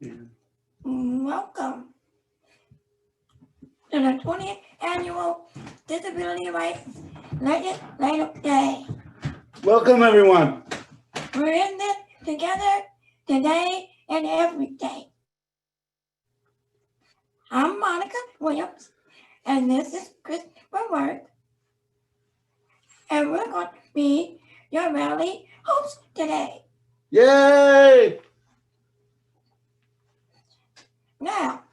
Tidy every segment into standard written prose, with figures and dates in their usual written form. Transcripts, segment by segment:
Yeah. Welcome to the 20th Annual Disability Rights Legislative Day. Welcome, everyone. We're in this together today and every day. I'm Monica Williams, and this is Christopher Work, and we're going to be your rally host today. Yay! Now,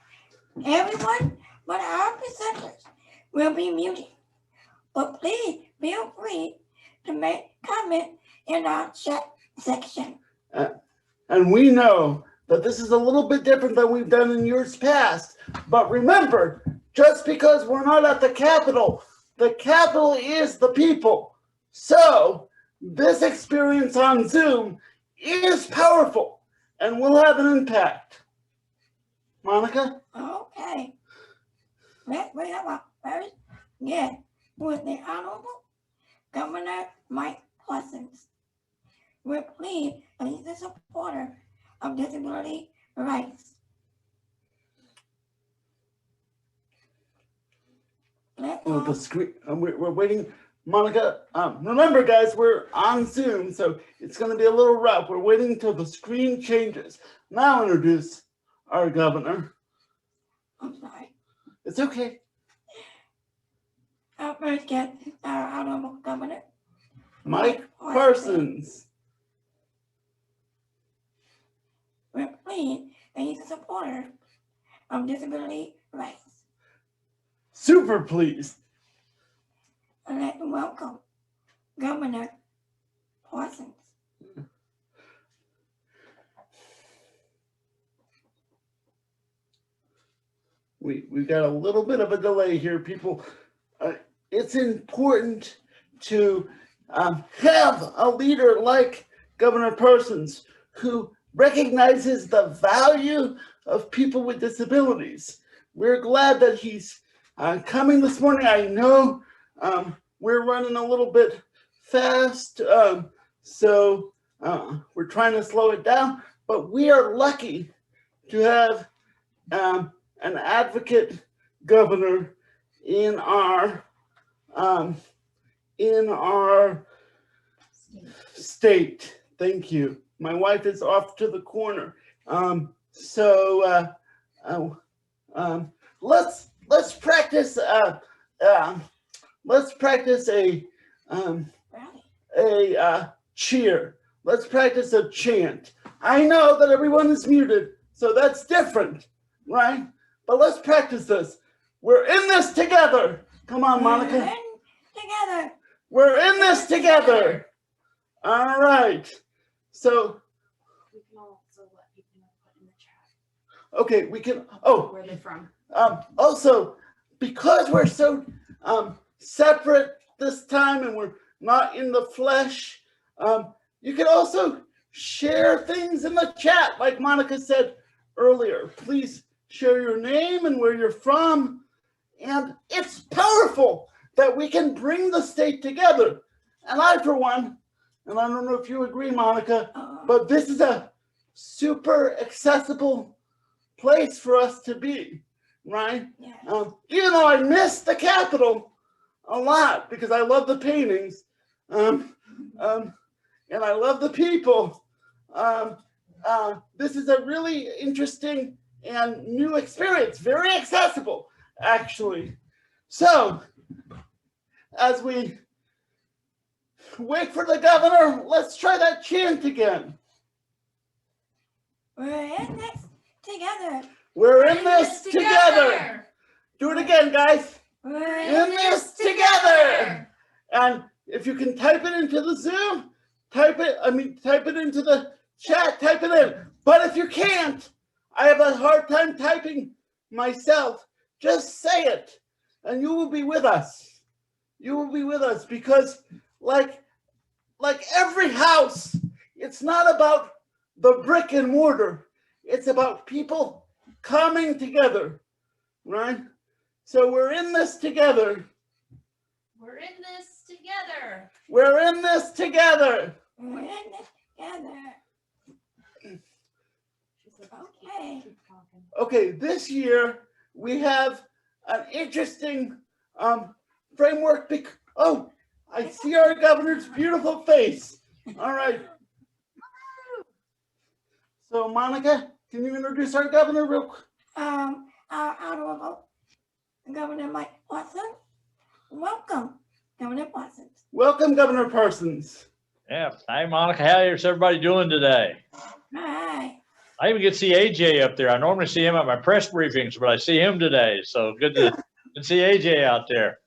everyone but our presenters will be muted, but please feel free to make comment in our chat section. And we know that this is a little bit different than we've done in years past. But remember, just because we're not at the Capitol is the people. So this experience on Zoom is powerful and will have an impact. Monica? Okay. Let's bring up our first guest with the Honorable Governor Mike Parsons. We're pleased that he's a supporter of disability rights. Oh, the screen. We're waiting. Monica, remember, guys, we're on Zoom, so it's going to be a little rough. We're waiting until the screen changes. Now introduce our governor. I'm sorry. It's okay. Our first guest is our Honorable Governor Mike Parsons. We're pleased that he's a supporter of disability rights. Super pleased. Let's welcome Governor Parsons. We've got a little bit of a delay here, people. It's important to have a leader like Governor Parsons who recognizes the value of people with disabilities. We're glad that he's coming this morning. I know we're running a little bit fast, so we're trying to slow it down, but we are lucky to have an advocate governor in our state. Thank you. My wife is off to the corner. Let's practice a cheer. Let's practice a chant. I know that everyone is muted, so that's different, right? But let's practice this. We're in this together. Come on, Monica. We're in together. We're in this together. All right. So we can also let people know put in the chat. Okay, we can. Oh, where they're from. Also, because we're so separate this time and we're not in the flesh, you can also share things in the chat, like Monica said earlier. Please share your name and where you're from. And it's powerful that we can bring the state together. And I, for one, and I don't know if you agree, Monica, but this is a super accessible place for us to be, right? Yeah. Even though I miss the Capitol a lot because I love the paintings, and I love the people. This is a really interesting and new experience, very accessible, actually. So, as we wait for the governor, let's try that chant again. We're in this together. We're in this together. Do it again, guys. We're In this together. And if you can type it into the Zoom, type it into the chat, type it in. But if you can't, I have a hard time typing myself. Just say it, and you will be with us. You will be with us because, like every house, it's not about the brick and mortar. It's about people coming together, right? So we're in this together. We're in this together. We're in this together. in this together. She's Okay. Keep talking. Okay, this year we have an interesting framework. Oh, I see our governor's beautiful face. All right. So, Monica, can you introduce our governor real quick? Our honorable Governor Mike Parson. Welcome, Governor Parson. Welcome, Governor Parsons. Yeah. Hey, Monica, how's everybody doing today? Hi. I even get to see AJ up there. I normally see him at my press briefings, but I see him today. So good to see AJ out there.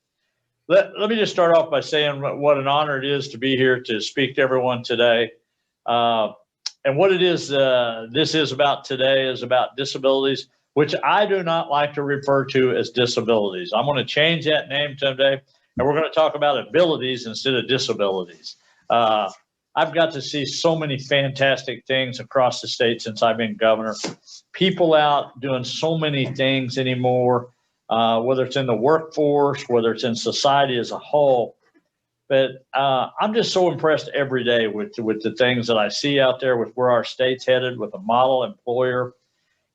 Let me just start off by saying what an honor it is to be here to speak to everyone today. And what it is, this is about today is about disabilities, which I do not like to refer to as disabilities. I'm going to change that name today, and we're going to talk about abilities instead of disabilities. I've got to see so many fantastic things across the state since I've been governor. People out doing so many things anymore, whether it's in the workforce, whether it's in society as a whole. But I'm just so impressed every day with the things that I see out there, with where our state's headed, with a model employer.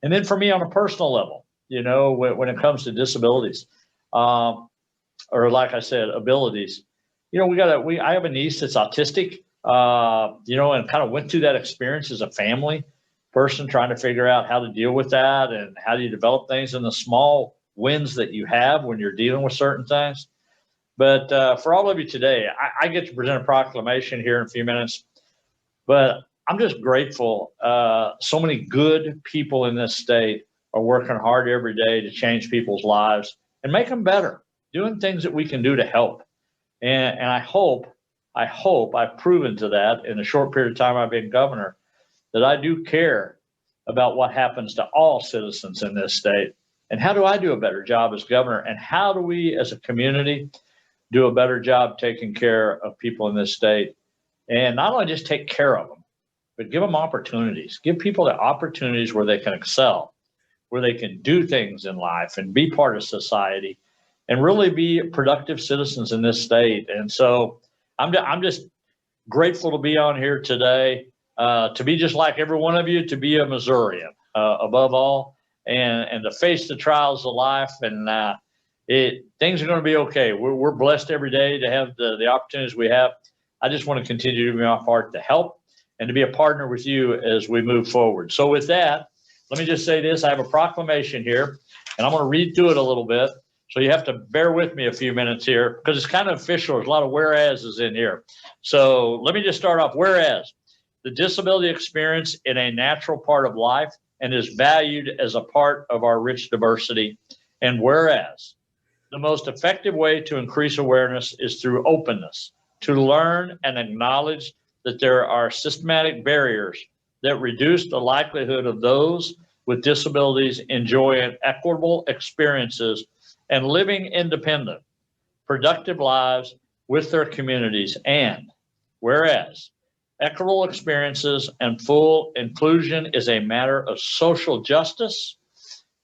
And then for me on a personal level, you know, when it comes to disabilities, or like I said, abilities, you know, I have a niece that's autistic, you know, and kind of went through that experience as a family person, trying to figure out how to deal with that and how do you develop things and the small wins that you have when you're dealing with certain things. But for all of you today, I get to present a proclamation here in a few minutes, but I'm just grateful. So many good people in this state are working hard every day to change people's lives and make them better, doing things that we can do to help. And I hope I've proven to that in the short period of time I've been governor, that I do care about what happens to all citizens in this state. And how do I do a better job as governor? And how do we as a community do a better job taking care of people in this state? And not only just take care of them, but give them opportunities, give people the opportunities where they can excel, where they can do things in life and be part of society and really be productive citizens in this state. And so I'm just grateful to be on here today, to be just like every one of you, to be a Missourian above all, and to face the trials of life. And things are going to be okay. We're blessed every day to have the opportunities we have. I just want to continue to do my part to help and to be a partner with you as we move forward. So with that, let me just say this. I have a proclamation here, and I'm going to read through it a little bit. So you have to bear with me a few minutes here because it's kind of official. There's a lot of whereases in here. So let me just start off. Whereas the disability experience is a natural part of life and is valued as a part of our rich diversity. And whereas the most effective way to increase awareness is through openness, to learn and acknowledge that there are systematic barriers that reduce the likelihood of those with disabilities enjoying equitable experiences and living independent, productive lives with their communities. And whereas equitable experiences and full inclusion is a matter of social justice,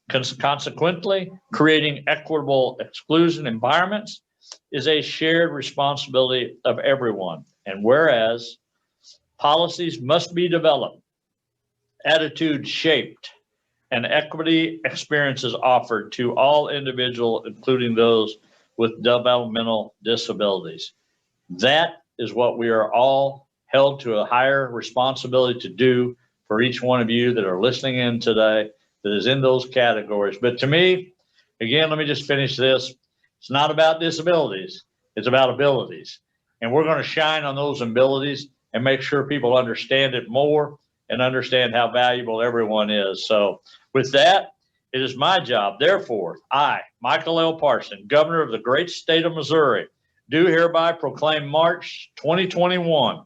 consequently, creating equitable exclusion environments is a shared responsibility of everyone. And whereas policies must be developed, attitudes shaped, and equity experiences offered to all individuals, including those with developmental disabilities. That is what we are all held to a higher responsibility to do for each one of you that are listening in today that is in those categories. But to me, again, let me just finish this. It's not about disabilities. It's about abilities. And we're going to shine on those abilities and make sure people understand it more and understand how valuable everyone is. So with that, it is my job. Therefore, I, Michael L. Parson, governor of the great state of Missouri, do hereby proclaim March 2021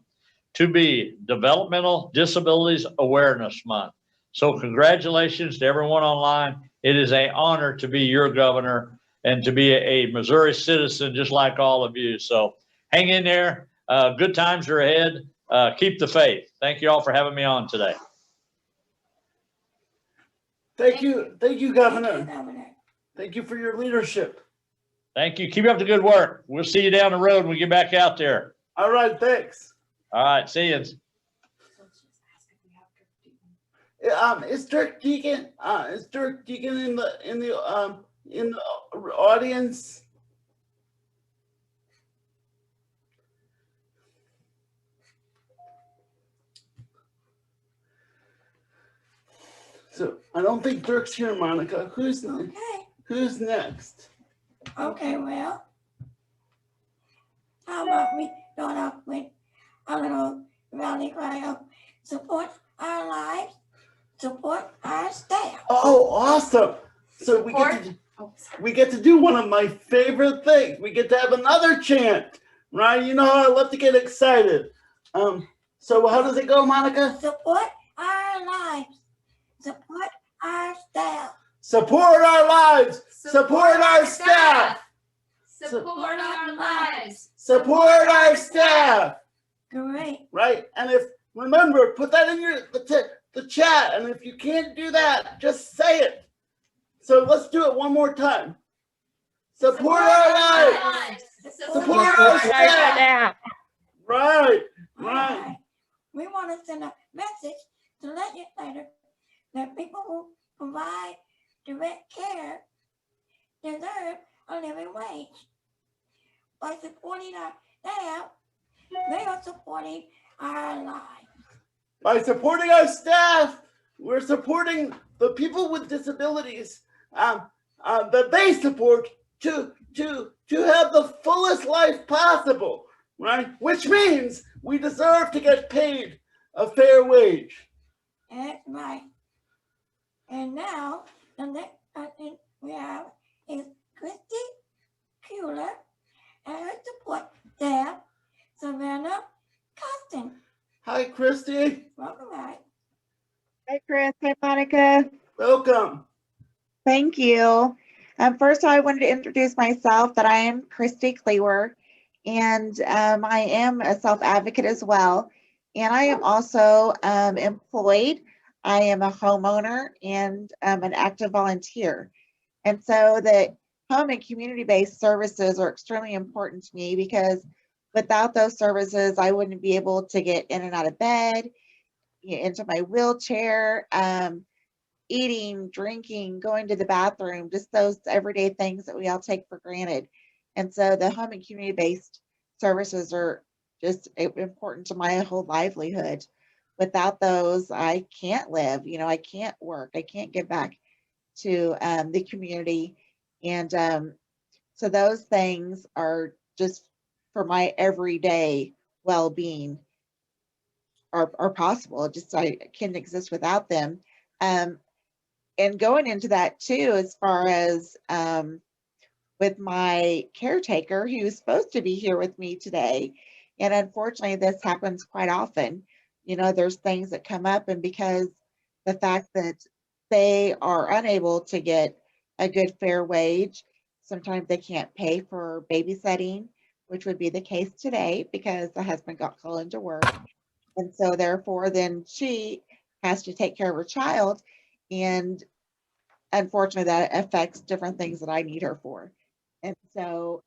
to be Developmental Disabilities Awareness Month. So congratulations to everyone online. It is an honor to be your governor and to be a Missouri citizen just like all of you. So hang in there. Good times are ahead. Keep the faith. Thank you all for having me on today. Thank you, Thank you, Governor. Governor. Thank you for your leadership. Thank you. Keep up the good work. We'll see you down the road when we get back out there. All right, thanks. All right. See you. So let's just ask if we have Dirk Deaton. Is Dirk Deacon in the audience? So I don't think Dirk's here, Monica. Who's next? Okay, well, how about we start off with a little rally cry of support our lives, support our staff. Oh, awesome! So we get to do one of my favorite things. We get to have another chant, right? You know how I love to get excited. So how does it go, Monica? Support our lives, support our staff. Support our lives. Support our staff. Support our lives. Support our staff. Great. Right? And remember, put that in the chat. And if you can't do that, just say it. So let's do it one more time. Support our lives. Support our staff. Right. Right. We want to send a message to legislators that people who provide direct care deserve a living wage. By supporting our staff, they are supporting our lives. By supporting our staff, we're supporting the people with disabilities that they support to have the fullest life possible, right? Which means we deserve to get paid a fair wage. That's right. And now, the next person we have is Christy Kuehler and her support staff, Savannah Costin. Hi, Christy. Welcome back. Hi, Chris. Hi, Monica. Welcome. Thank you. First, I wanted to introduce myself that I am Christy Klewer, and I am a self-advocate as well. And I am also employed. I am a homeowner and an active volunteer. And so the home and community-based services are extremely important to me because without those services, I wouldn't be able to get in and out of bed, into my wheelchair, eating, drinking, going to the bathroom, just those everyday things that we all take for granted. And so the home and community-based services are just important to my whole livelihood. Without those, I can't live, I can't work, I can't get back to the community. And so those things are just for my everyday well-being are possible. Just I can't exist without them. And going into that too, as far as with my caretaker who's supposed to be here with me today. And unfortunately, this happens quite often. There's things that come up, and because the fact that they are unable to get a good fair wage, sometimes they can't pay for babysitting, which would be the case today because the husband got called into work. And so therefore, then she has to take care of her child. And unfortunately, that affects different things that I need her for. And so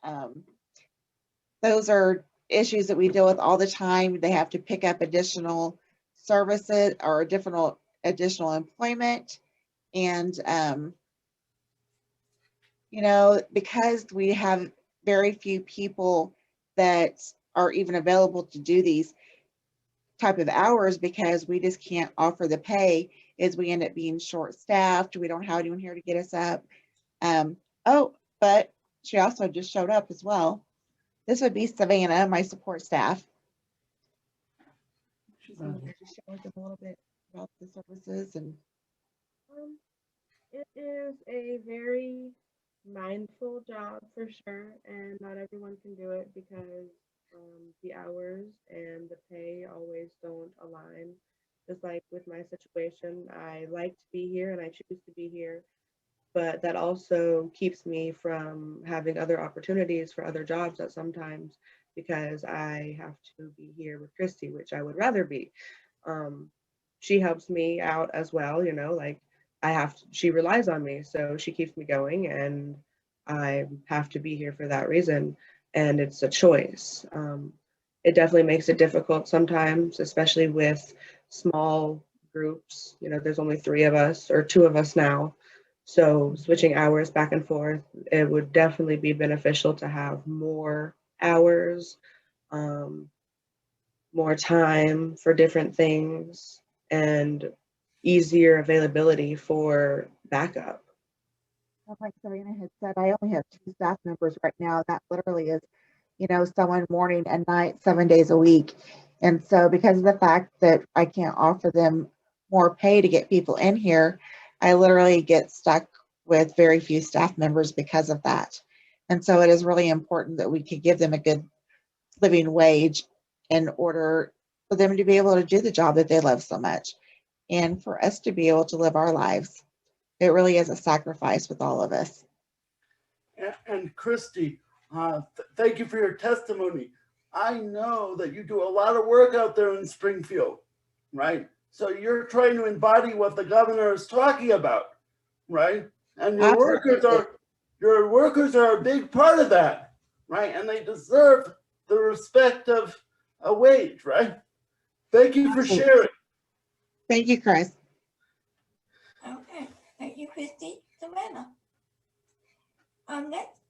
those are issues that we deal with all the time. They have to pick up additional services or additional employment. And, because we have very few people that are even available to do these type of hours because we just can't offer the pay, is we end up being short-staffed. We don't have anyone here to get us up. But she also just showed up as well. This would be Savannah, my support staff. She's going to just show us a little bit about the services. And it is a very mindful job for sure, and not everyone can do it because the hours and the pay always don't align. Just like with my situation, I like to be here and I choose to be here, but that also keeps me from having other opportunities for other jobs at sometimes because I have to be here with Christy, which I would rather be. She helps me out as well, she relies on me, so she keeps me going, and I have to be here for that reason. And it's a choice. It definitely makes it difficult sometimes, especially with small groups. You know, there's only 3 of us or 2 of us now. So switching hours back and forth, it would definitely be beneficial to have more hours, more time for different things, and easier availability for backup. Like Serena had said, I only have 2 staff members right now. That literally is, someone morning and night, 7 days a week. And so because of the fact that I can't offer them more pay to get people in here, I literally get stuck with very few staff members because of that. And so it is really important that we could give them a good living wage in order for them to be able to do the job that they love so much. And for us to be able to live our lives. It really is a sacrifice with all of us. And Christy, thank you for your testimony. I know that you do a lot of work out there in Springfield, right? So you're trying to embody what the governor is talking about, right? And your workers are a big part of that, right? And they deserve the respect of a wage, right? Thank you for sharing. Thank you, Chris. Okay, thank you, Christy. Savannah. Next,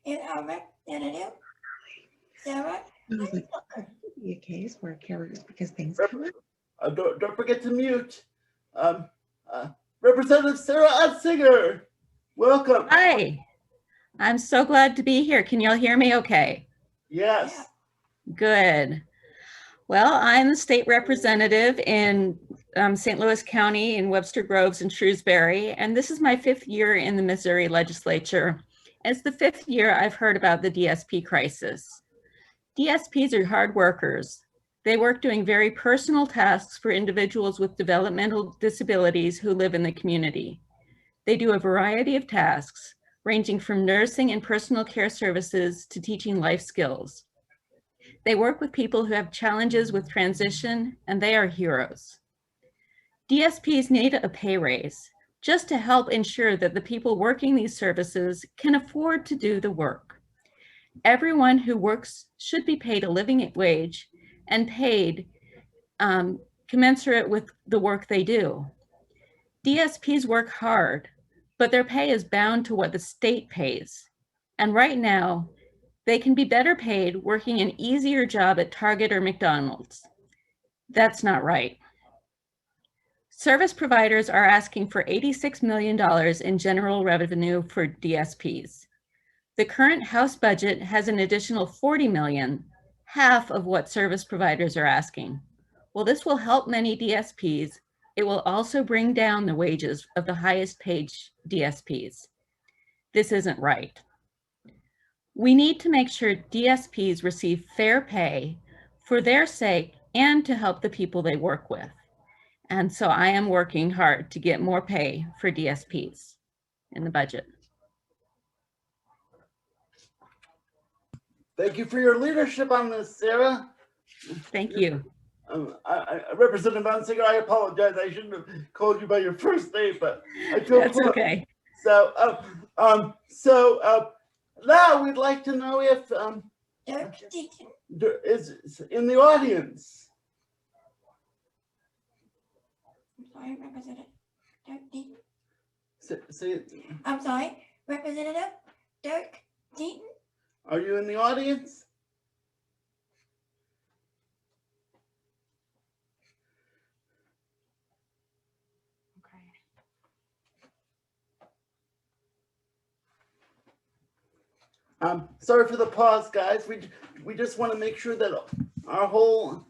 is our representative, Sarah. Could be a case where carriers, because things come up. Don't forget to mute. Representative Sarah Unsicker, welcome. Hi, I'm so glad to be here. Can y'all hear me okay? Yes. Good. Well, I'm the state representative in St. Louis County in Webster Groves and Shrewsbury, and this is my 5th year in the Missouri legislature. It's the 5th year I've heard about the DSP crisis. DSPs are hard workers. They work doing very personal tasks for individuals with developmental disabilities who live in the community. They do a variety of tasks, ranging from nursing and personal care services to teaching life skills. They work with people who have challenges with transition, and they are heroes. DSPs need a pay raise just to help ensure that the people working these services can afford to do the work. Everyone who works should be paid a living wage and paid commensurate with the work they do. DSPs work hard, but their pay is bound to what the state pays. And right now, they can be better paid working an easier job at Target or McDonald's. That's not right. Service providers are asking for $86 million in general revenue for DSPs. The current House budget has an additional $40 million, half of what service providers are asking. Well, this will help many DSPs. It will also bring down the wages of the highest paid DSPs. This isn't right. We need to make sure DSPs receive fair pay for their sake and to help the people they work with. And so I am working hard to get more pay for DSPs in the budget. Thank you for your leadership on this, Sarah. Thank you. Representative Unsicker, I apologize. I shouldn't have called you by your first name, but I feel That's okay. So, now we'd like to know if Dirk Deaton. is in the audience. I'm sorry, Representative Dirk Deaton. Say, I'm sorry, Representative Dirk Deaton. are you in the audience? Sorry for the pause, guys. We just want to make sure that our whole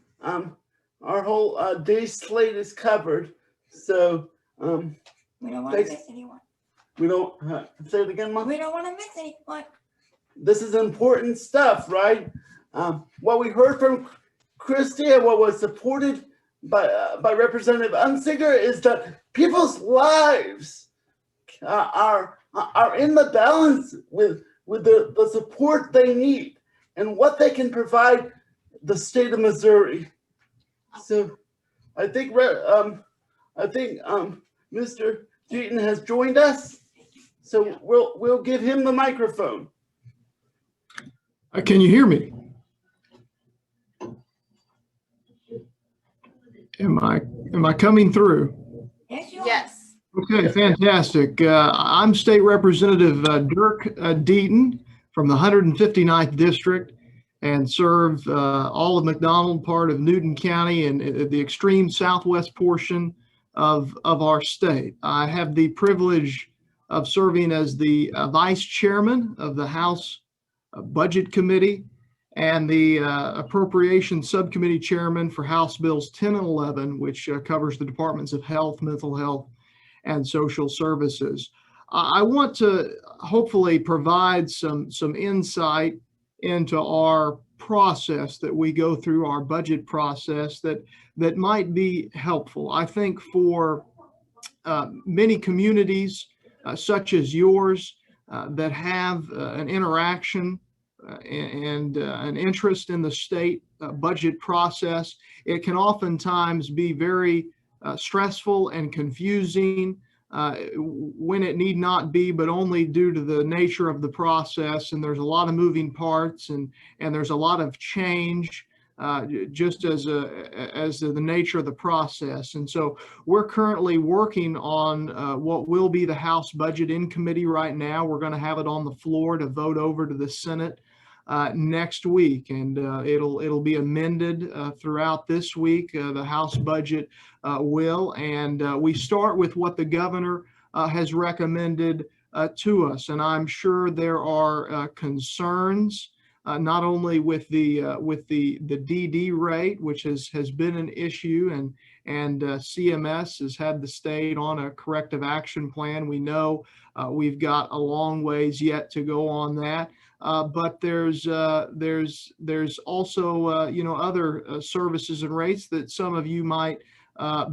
day slate is covered. So We don't want to miss anyone. we don't say it again, Mom. We don't want to miss anyone. This is important stuff, right? What we heard from Christy and what was supported by Representative Unsicker is that people's lives are in the balance with the support they need and what they can provide the state of Missouri. So I think Mr. Deaton has joined us. So we'll give him the microphone. Can you hear me? Am I coming through? Yes, you are. Yes. Okay, fantastic. I'm State Representative Dirk Deaton from the 159th District and serve all of McDonald, part of Newton County, and the extreme southwest portion of our state. I have the privilege of serving as the Vice Chairman of the House Budget Committee and the Appropriations Subcommittee Chairman for House Bills 10 and 11, which covers the Departments of Health, Mental Health, and Social Services. I want to hopefully provide some insight into our process that we go through, our budget process that might be helpful. I think for many communities such as yours that have an interaction and an interest in the state budget process, it can oftentimes be very stressful and confusing when it need not be, but only due to the nature of the process. And there's a lot of moving parts and there's a lot of change just as the nature of the process. And so we're currently working on what will be the House budget in committee right now. We're going to have it on the floor to vote over to the Senate next week, and it'll be amended throughout this week. The House budget will, and we start with what the governor has recommended to us. And I'm sure there are concerns not only with the DD rate, which has been an issue, and CMS has had the state on a corrective action plan. We know we've got a long ways yet to go on that. But there's also other services and rates that some of you might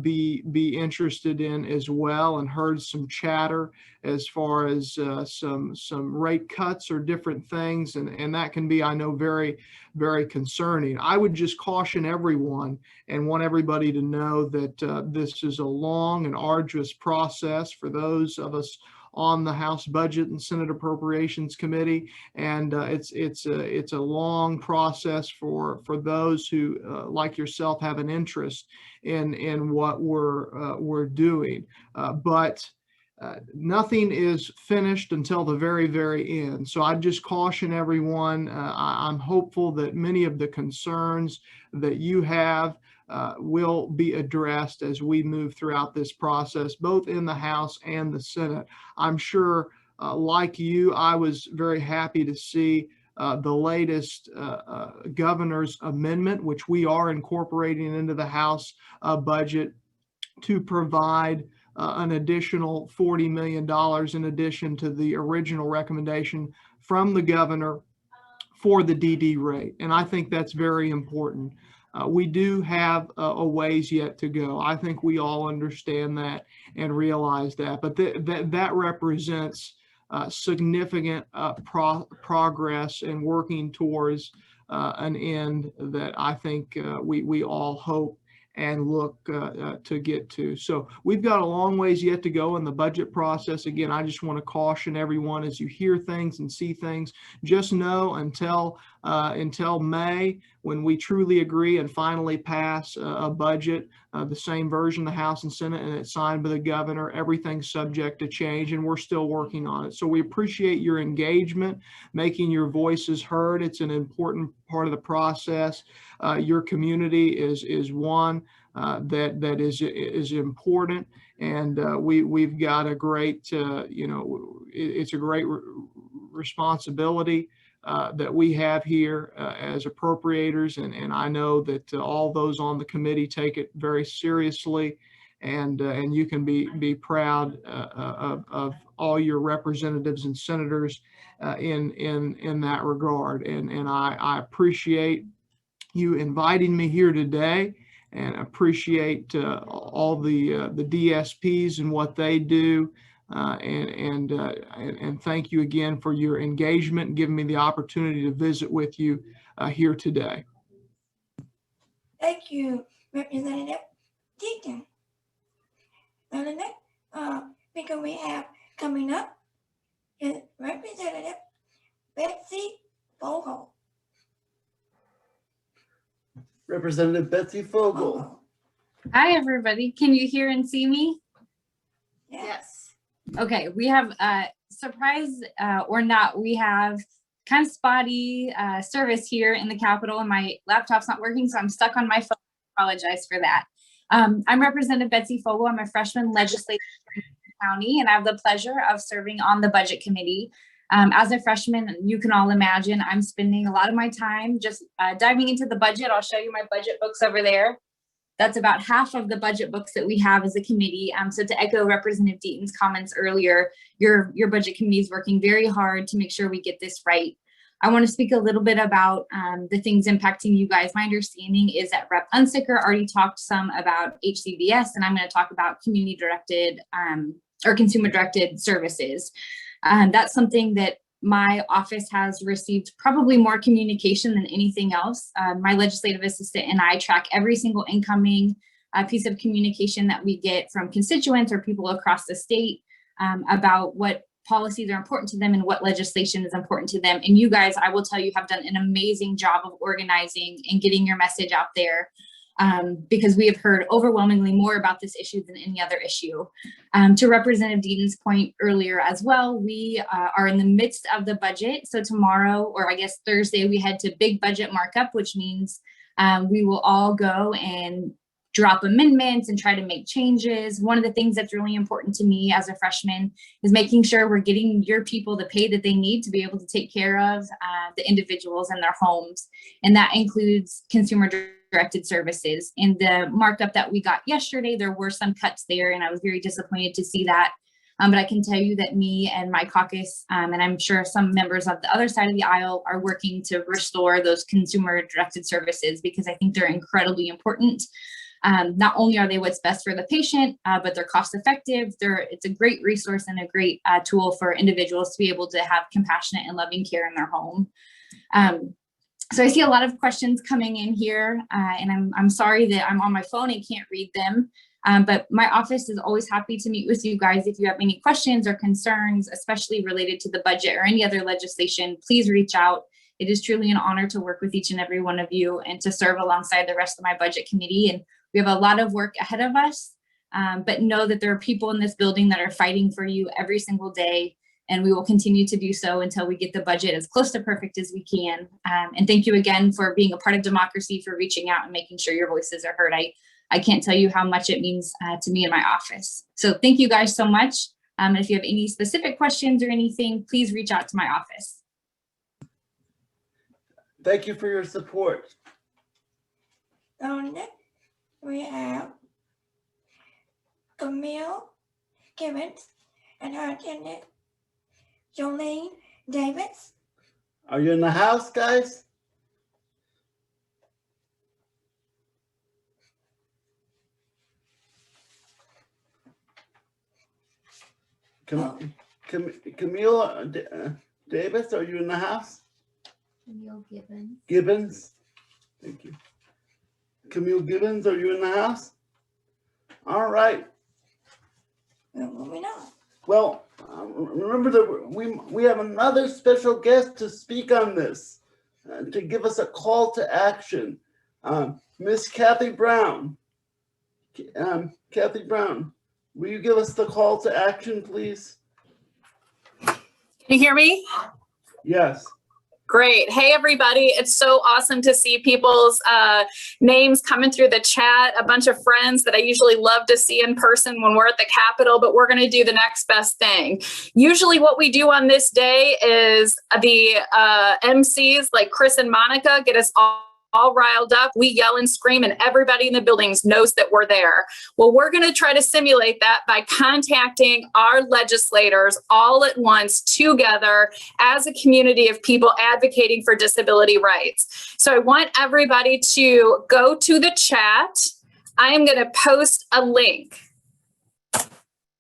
be interested in as well, and heard some chatter as far as some rate cuts or different things, and that can be, I know, very, very concerning. I would just caution everyone and want everybody to know that this is a long and arduous process for those of us on the House Budget and Senate Appropriations Committee, and it's a long process for those who, like yourself, have an interest in what we're doing. But nothing is finished until the very, very end. So I just caution everyone. I'm hopeful that many of the concerns that you have will be addressed as we move throughout this process, both in the House and the Senate. I'm sure, like you, I was very happy to see the latest governor's amendment, which we are incorporating into the House budget to provide an additional $40 million in addition to the original recommendation from the governor for the DD rate. And I think that's very important. We do have a ways yet to go. I think we all understand that and realize that, but that represents significant progress in working towards an end that I think we all hope and look to get to. So we've got a long ways yet to go in the budget process. Again, I just want to caution everyone as you hear things and see things, just know until May, when we truly agree and finally pass a budget, the same version, the House and Senate, and it's signed by the governor, everything's subject to change, and we're still working on it. So we appreciate your engagement, making your voices heard. It's an important part of the process. Your community is one that is important, and we've got a great, it's a great responsibility that we have here as appropriators, and I know that all those on the committee take it very seriously, and you can be proud of all your representatives and senators in that regard. And I appreciate you inviting me here today, and appreciate all the DSPs and what they do. And thank you again for your engagement and giving me the opportunity to visit with you here today. Thank you, Representative Deaton. Now the next speaker we have coming up is Representative Betsy Fogle. Representative Betsy Fogle. Hi, everybody. Can you hear and see me? Yes. Okay, we have surprise or not, we have kind of spotty service here in the Capitol, and my laptop's not working, so I'm stuck on my phone. I apologize for that. I'm Representative Betsy Fogle. I'm a freshman legislator in Boone County, and I have the pleasure of serving on the Budget Committee. As a freshman, you can all imagine I'm spending a lot of my time just diving into the budget. I'll show you my budget books over there. That's about half of the budget books that we have as a committee. So to echo Representative Deaton's comments earlier, your budget committee is working very hard to make sure we get this right. I want to speak a little bit about the things impacting you guys. My understanding is that Rep. Unsicker already talked some about HCBS, and I'm going to talk about community-directed or consumer-directed services. That's something that my office has received probably more communication than anything else. My legislative assistant and I track every single incoming piece of communication that we get from constituents or people across the state about what policies are important to them and what legislation is important to them. And you guys, I will tell you, have done an amazing job of organizing and getting your message out there. Because we have heard overwhelmingly more about this issue than any other issue. To Representative Deaton's point earlier as well, we are in the midst of the budget. So tomorrow, or I guess Thursday, we head to big budget markup, which means we will all go and drop amendments and try to make changes. One of the things that's really important to me as a freshman is making sure we're getting your people the pay that they need to be able to take care of the individuals in their homes. And that includes consumer-directed services. In the markup that we got yesterday, there were some cuts there, and I was very disappointed to see that. But I can tell you that me and my caucus, and I'm sure some members of the other side of the aisle, are working to restore those consumer-directed services because I think they're incredibly important. Not only are they what's best for the patient, but they're cost effective. It's a great resource and a great tool for individuals to be able to have compassionate and loving care in their home. So I see a lot of questions coming in here, and I'm sorry that I'm on my phone and can't read them. But my office is always happy to meet with you guys. If you have any questions or concerns, especially related to the budget or any other legislation, please reach out. It is truly an honor to work with each and every one of you and to serve alongside the rest of my budget committee. And we have a lot of work ahead of us, but know that there are people in this building that are fighting for you every single day. And we will continue to do so until we get the budget as close to perfect as we can. And thank you again for being a part of democracy, for reaching out and making sure your voices are heard. I can't tell you how much it means to me in my office. So thank you guys so much. And if you have any specific questions or anything, please reach out to my office. Thank you for your support. So next we have Camille Gibbons and her attendant Jolene Davis. Are you in the house, guys? Camille Davis, are you in the house? Camille Gibbons. Gibbons? Thank you. Camille Gibbons, are you in the house? All right. Moving on. Well, remember that we have another special guest to speak on this, to give us a call to action. Miss Kathy Brown. Kathy Brown, will you give us the call to action, please? Can you hear me? Yes. Great. Hey, everybody. It's so awesome to see people's names coming through the chat. A bunch of friends that I usually love to see in person when we're at the Capitol, but we're going to do the next best thing. Usually what we do on this day is the MCs like Chris and Monica get us all riled up. We yell and scream and everybody in the buildings knows that we're there. Well, we're going to try to simulate that by contacting our legislators all at once together as a community of people advocating for disability rights. So I want everybody to go to the chat. I am going to post a link.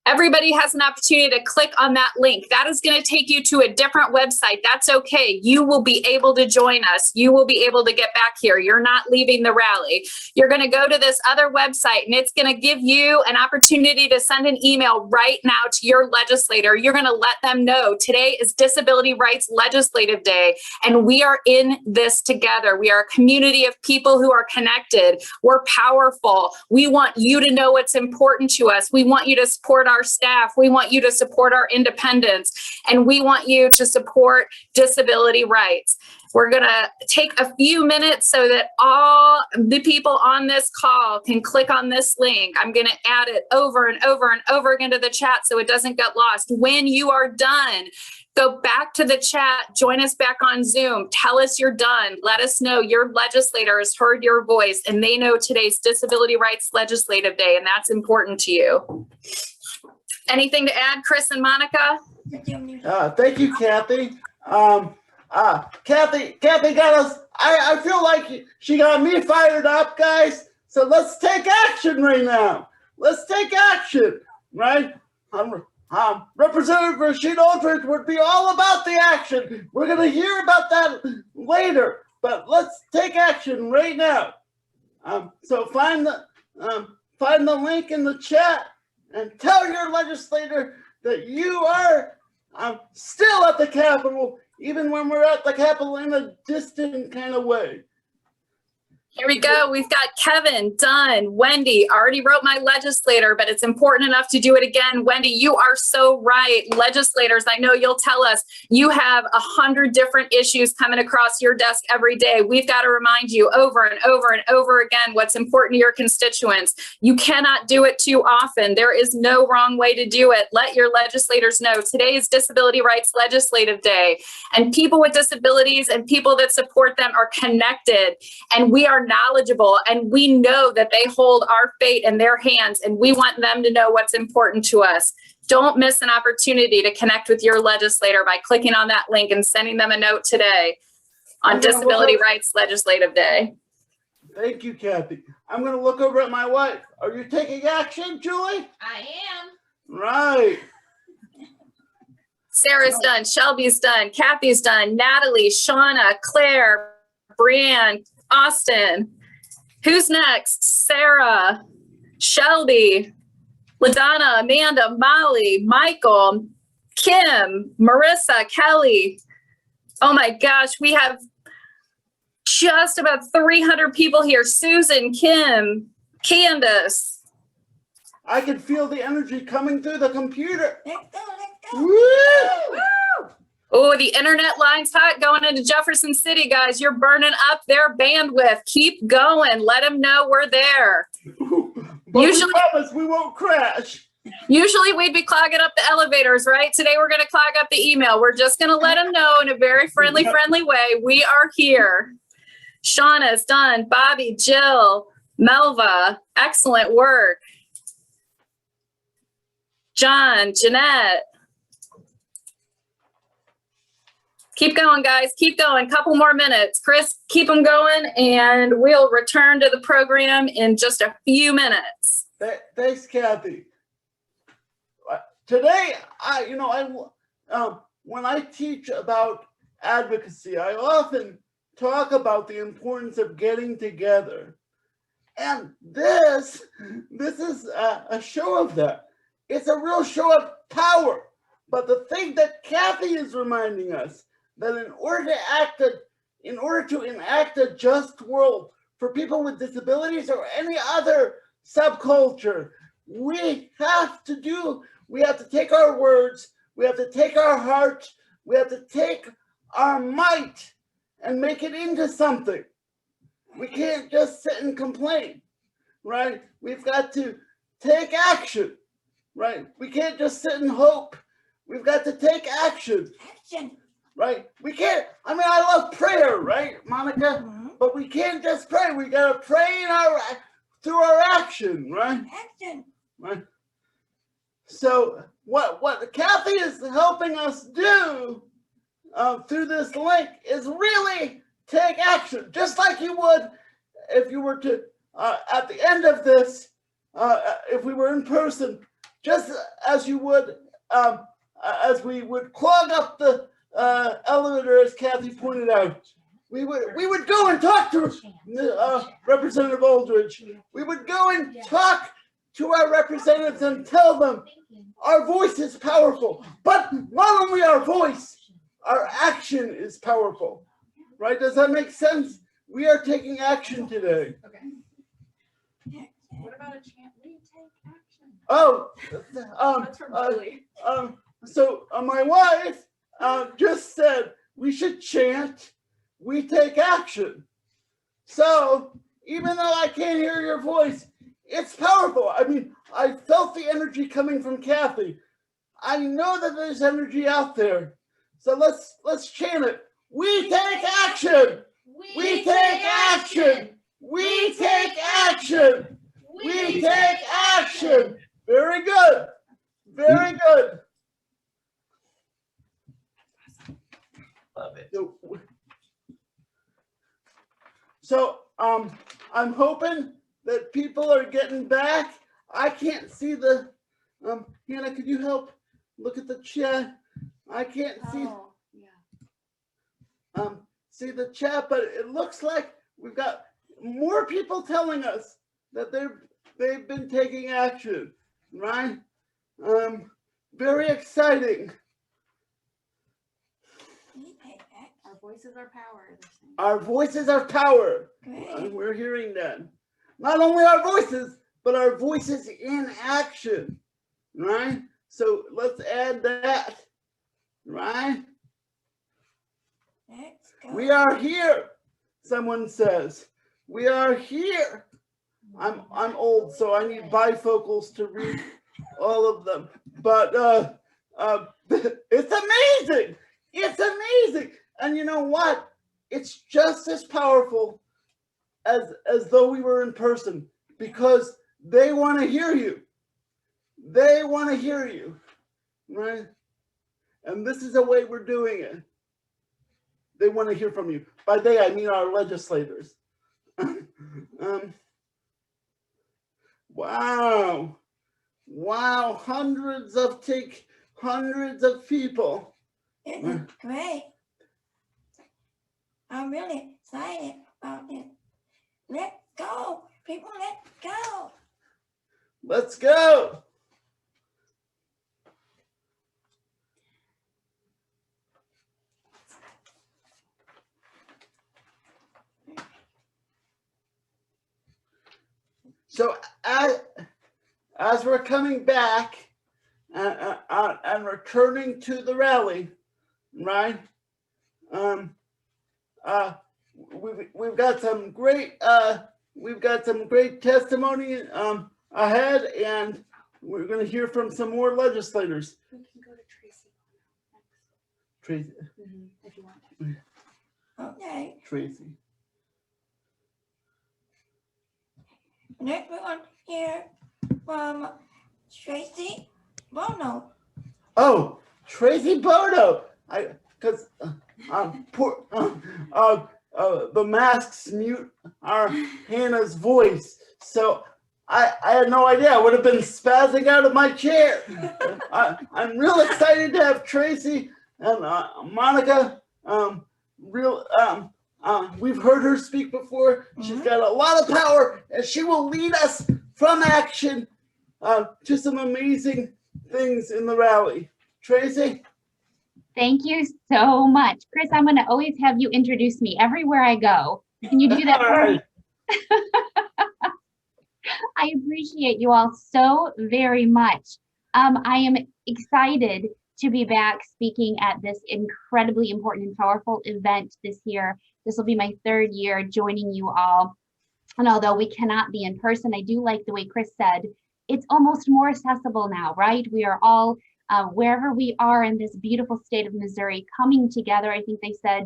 Everybody has an opportunity to click on that link. That is going to take you to a different website. That's okay. You will be able to join us. You will be able to get back here. You're not leaving the rally. You're going to go to this other website, and it's going to give you an opportunity to send an email right now to your legislator. You're going to let them know today is Disability Rights Legislative Day, and we are in this together. We are a community of people who are connected. We're powerful. We want you to know what's important to us. We want you to support our staff. We want you to support our independence, and we want you to support disability rights. We're going to take a few minutes so that all the people on this call can click on this link. I'm going to add it over and over and over again to the chat so it doesn't get lost. When you are done, go back to the chat, join us back on Zoom, tell us you're done. Let us know your legislator has heard your voice and they know today's Disability Rights Legislative Day, and that's important to you. Anything to add, Chris and Monica? Thank you, Kathy. Kathy got us. I feel like she got me fired up, guys. So let's take action right now. Let's take action, right? Representative Rashid Aldridge would be all about the action. We're going to hear about that later, but let's take action right now. So find the link in the chat and tell your legislator that you are still at the Capitol, even when we're at the Capitol in a distant kind of way. Here we go. We've got Kevin, done. Wendy, already wrote my legislator, but it's important enough to do it again. Wendy, you are so right. Legislators, I know you'll tell us you have 100 different issues coming across your desk every day. We've got to remind you over and over and over again what's important to your constituents. You cannot do it too often. There is no wrong way to do it. Let your legislators know. Today is Disability Rights Legislative Day, and people with disabilities and people that support them are connected, and we are knowledgeable, and we know that they hold our fate in their hands, and we want them to know what's important to us. Don't miss an opportunity to connect with your legislator by clicking on that link and sending them a note today on Disability Rights Legislative Day. Thank you, Kathy. I'm going to look over at my wife. Are you taking action, Julie? I am. Right. Sarah's done. Shelby's done. Kathy's done. Natalie, Shauna, Claire, Brianne, Austin. Who's next? Sarah, Shelby, LaDonna, Amanda, Molly, Michael, Kim, Marissa, Kelly. Oh my gosh, we have just about 300 people here. Susan, Kim, Candace. I can feel the energy coming through the computer. Let's go. Woo! Oh, the internet line's hot going into Jefferson City, guys. You're burning up their bandwidth. Keep going. Let them know we're there. But usually, we promise we won't crash. Usually we'd be clogging up the elevators, right? Today we're going to clog up the email. We're just going to let them know in a very friendly way. We are here. Shauna's done. Bobby, Jill, Melva, excellent work. John, Jeanette. Keep going, guys. Keep going. Couple more minutes. Chris, keep them going, and we'll return to the program in just a few minutes. Thanks, Kathy. Today, when I teach about advocacy, I often talk about the importance of getting together. And this is a show of that. It's a real show of power. But the thing that Kathy is reminding us, that in order to enact a just world for people with disabilities or any other subculture, we have to take our words, we have to take our heart, we have to take our might and make it into something. We can't just sit and complain, right? We've got to take action, right? We can't just sit and hope. We've got to take action. Right? We can't, I love prayer, right, Monica? Mm-hmm. But we can't just pray. We gotta pray through our action, right? Action. Right? So what Kathy is helping us do through this link is really take action, just like you would if you were to, at the end of this, if we were in person, just as you would, as we would clog up the elevator, as Kathy pointed out. We would go and talk to Representative Aldridge. We would go and talk to our representatives and tell them our voice is powerful. But not only our voice, our action is powerful. Right? Does that make sense? We are taking action today. Okay. What about a chant? We take action. Oh, That's from Julie. So my wife just said we should chant, we take action. So even though I can't hear your voice, it's powerful. I mean, I felt the energy coming from Kathy. I know that there's energy out there. So let's chant it. We take action. We take action. We take action. We take action. Very good. Very good. Love it. So I'm hoping that people are getting back. I can't see the Hannah, could you help look at the chat? I can't see see the chat, but it looks like we've got more people telling us that they've been taking action, right? Very exciting. Our voices are power. Our voices are power. We're hearing that. Not only our voices, but our voices in action, right? So let's add that, right? We are here, someone says. We are here. I'm old, so I need bifocals to read all of them. But it's amazing. It's amazing. And you know what? It's just as powerful as though we were in person, because they want to hear you. They want to hear you, right? And this is the way we're doing it. They want to hear from you. By they, I mean our legislators. Wow. Wow. Hundreds of people. It's great. I'm really excited about this. Let's go. People, let's go. Let's go. So as we're coming back and returning to the rally, right? We've got some great testimony ahead, and we're going to hear from some more legislators. We can go to Tracy next. Tracy. If you want to. Okay. Tracy. Next we're going to hear from Tracy Bono. Oh, Tracy Bono. Because the masks mute our Hannah's voice, so I had no idea. I would have been spazzing out of my chair. I'm real excited to have Tracy and Monica. We've heard her speak before. She's got a lot of power, and she will lead us from action to some amazing things in the rally. Tracy? Thank you so much. Chris, I'm going to always have you introduce me everywhere I go. Can you do that for me? I appreciate you all so very much. I am excited to be back speaking at this incredibly important and powerful event this year. This will be my third year joining you all. And although we cannot be in person, I do like the way Chris said, it's almost more accessible now, right? We are all, wherever we are in this beautiful state of Missouri, coming together. I think they said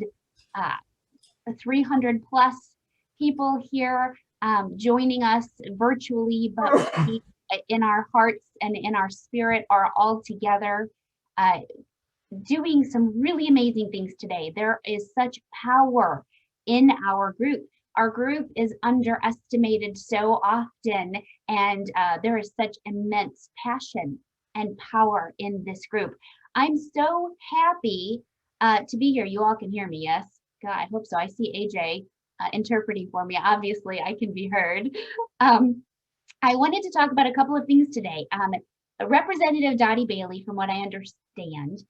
300 plus people here joining us virtually, but we, in our hearts and in our spirit, are all together doing some really amazing things today. There is such power in our group. Our group is underestimated so often, and there is such immense passion and power in this group. I'm so happy to be here. You all can hear me, yes? God, I hope so. I see AJ interpreting for me. Obviously, I can be heard. I wanted to talk about a couple of things today. Representative Dottie Bailey, from what I understand,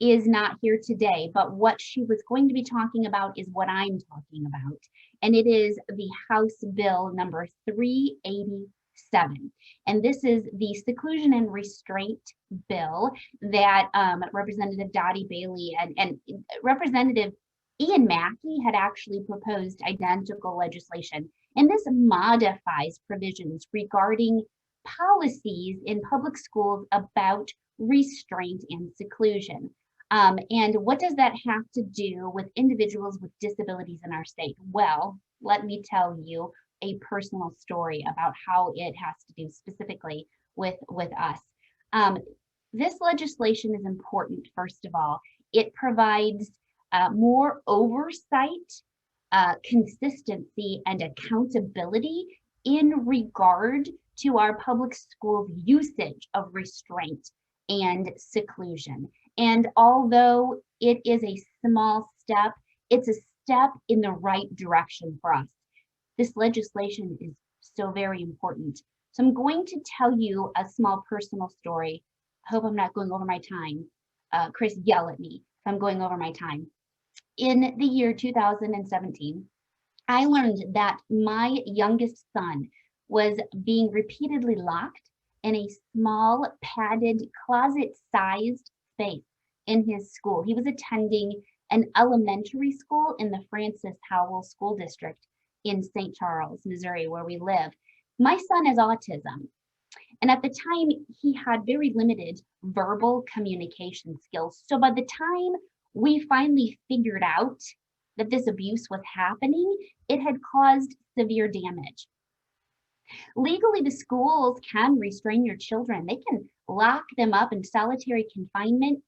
is not here today, but what she was going to be talking about is what I'm talking about, and it is the House Bill number 387. And this is the seclusion and restraint bill that Representative Dottie Bailey and Representative Ian Mackey had actually proposed identical legislation. And this modifies provisions regarding policies in public schools about restraint and seclusion. And what does that have to do with individuals with disabilities in our state? Well, let me tell you a personal story about how it has to do specifically with us. This legislation is important, first of all. It provides more oversight, consistency, and accountability in regard to our public schools' usage of restraint and seclusion. And although it is a small step, it's a step in the right direction for us. This legislation is so very important. So I'm going to tell you a small personal story. I hope I'm not going over my time. Chris, yell at me if I'm going over my time. In the year 2017, I learned that my youngest son was being repeatedly locked in a small padded closet-sized space in his school. He was attending an elementary school in the Francis Howell School District in St. Charles, Missouri, where we live. My son has autism, and at the time he had very limited verbal communication skills. So by the time we finally figured out that this abuse was happening, it had caused severe damage. Legally, the schools can restrain your children. They can lock them up in solitary confinement,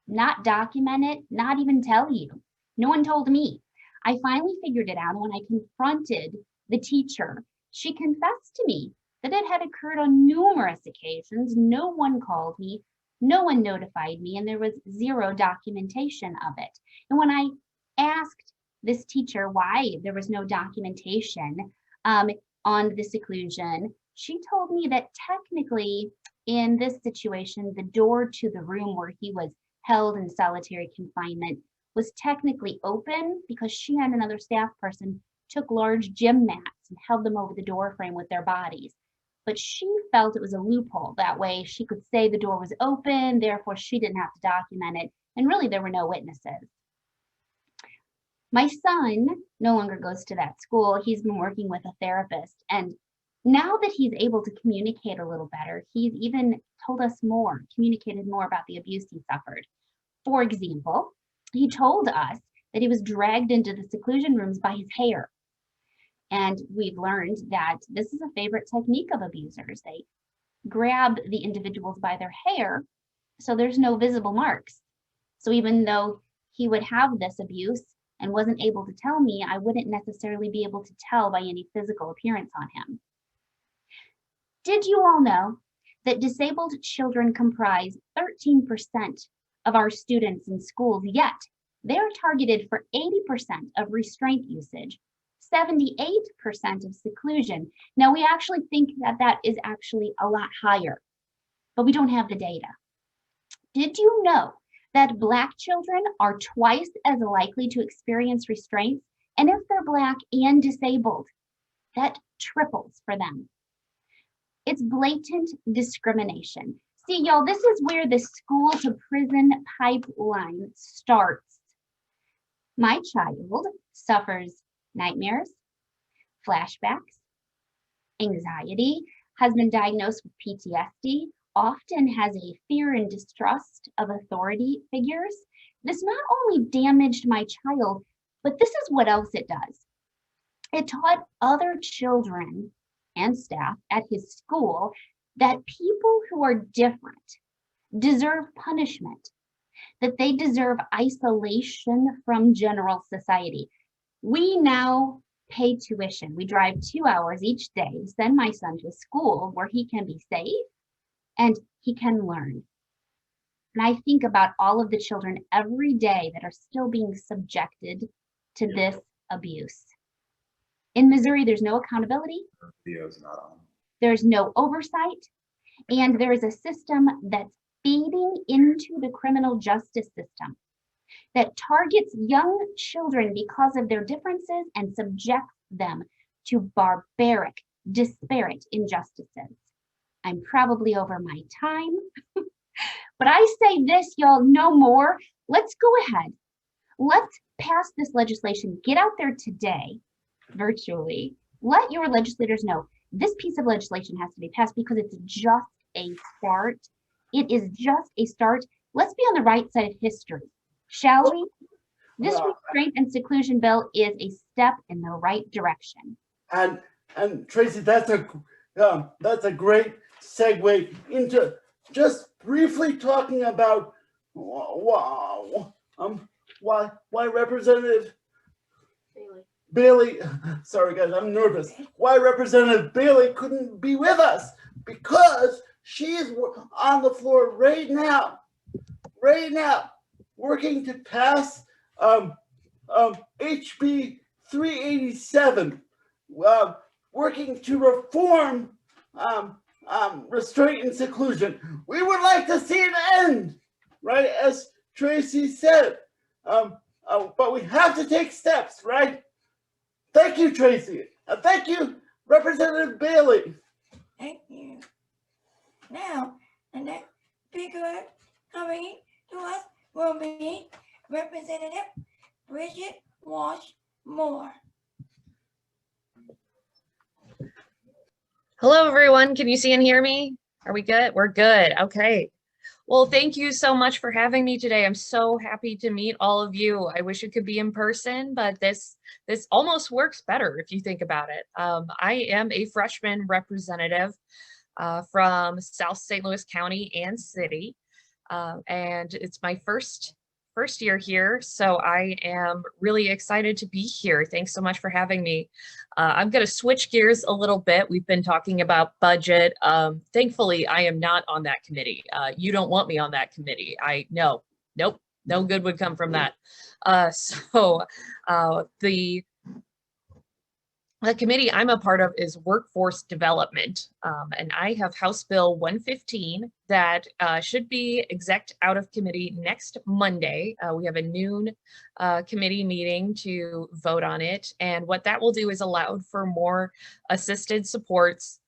not document it, not even tell you. No one told me. I finally figured it out when I confronted the teacher. She confessed to me that it had occurred on numerous occasions. No one called me, no one notified me, and there was zero documentation of it. And when I asked this teacher why there was no documentation on the seclusion, she told me that technically in this situation, the door to the room where he was held in solitary confinement was technically open because she and another staff person took large gym mats and held them over the door frame with their bodies. But she felt it was a loophole. That way she could say the door was open, therefore she didn't have to document it, and really there were no witnesses. My son no longer goes to that school. He's been working with a therapist, and now that he's able to communicate a little better, he's even told us more, communicated more about the abuse he suffered. For example, he told us that he was dragged into the seclusion rooms by his hair. And we've learned that this is a favorite technique of abusers. They grab the individuals by their hair so there's no visible marks. So even though he would have this abuse and wasn't able to tell me, I wouldn't necessarily be able to tell by any physical appearance on him. Did you all know that disabled children comprise 13% of our students in schools, yet they're targeted for 80% of restraint usage, 78% of seclusion. Now, we actually think that that is actually a lot higher, but we don't have the data. Did you know that Black children are twice as likely to experience restraints? And if they're Black and disabled, that triples for them. It's blatant discrimination. See, y'all, this is where the school to prison pipeline starts. My child suffers nightmares, flashbacks, anxiety, has been diagnosed with PTSD, often has a fear and distrust of authority figures. This not only damaged my child, but this is what else it does. It taught other children and staff at his school that people who are different deserve punishment, that they deserve isolation from general society. We now pay tuition. We drive 2 hours each day to send my son to a school where he can be safe and he can learn. And I think about all of the children every day that are still being subjected to this abuse. In Missouri, there's no accountability. There's no oversight. And there is a system that's feeding into the criminal justice system that targets young children because of their differences and subjects them to barbaric, disparate injustices. I'm probably over my time, but I say this, y'all, no more. Let's go ahead. Let's pass this legislation. Get out there today, virtually. Let your legislators know this piece of legislation has to be passed because it's just a start. It is just a start. Let's be on the right side of history, shall we? This restraint and seclusion bill is a step in the right direction. And Tracy, that's a great segue into just briefly talking about why Representative Bailey, sorry guys, I'm nervous. Why Representative Bailey couldn't be with us, because she's on the floor right now, working to pass HB 387, working to reform restraint and seclusion. We would like to see it end, right? As Tracy said, but we have to take steps, right? Thank you, Tracy. Thank you, Representative Bailey. Thank you. Now, the next speaker coming to us will be Representative Bridget Walsh Moore. Hello, everyone. Can you see and hear me? Are we good? We're good. Okay. Well, thank you so much for having me today. I'm so happy to meet all of you. I wish it could be in person, but this almost works better if you think about it. I am a freshman representative from South St. Louis County and City, and it's my first year here, so I am really excited to be here. Thanks so much for having me. I'm going to switch gears a little bit. We've been talking about budget. Thankfully, I am not on that committee. You don't want me on that committee. Nope, no good would come from that. The committee I'm a part of is Workforce Development, and I have House Bill 115 that should be exec out of committee next Monday. We have a noon committee meeting to vote on it, and what that will do is allow for more assisted supports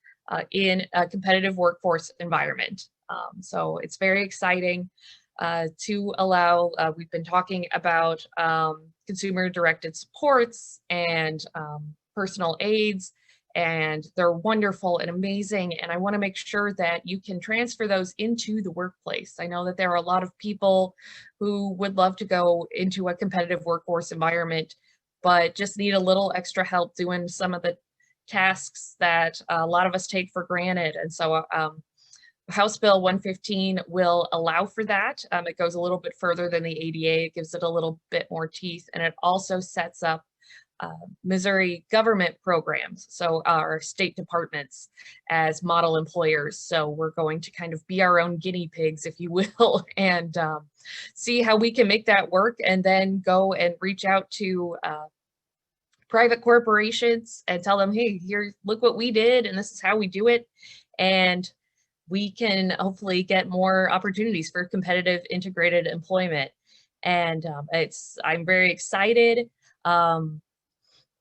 in a competitive workforce environment. So it's very exciting to allow, we've been talking about consumer-directed supports and personal aids, and they're wonderful and amazing, and I want to make sure that you can transfer those into the workplace. I know that there are a lot of people who would love to go into a competitive workforce environment, but just need a little extra help doing some of the tasks that a lot of us take for granted. And so House Bill 115 will allow for that. It goes a little bit further than the ADA. It gives it a little bit more teeth, and it also sets up Missouri government programs, so our state departments as model employers. So we're going to kind of be our own guinea pigs, if you will, and see how we can make that work, and then go and reach out to private corporations and tell them, hey, here, look what we did, and this is how we do it. And we can hopefully get more opportunities for competitive integrated employment. And I'm very excited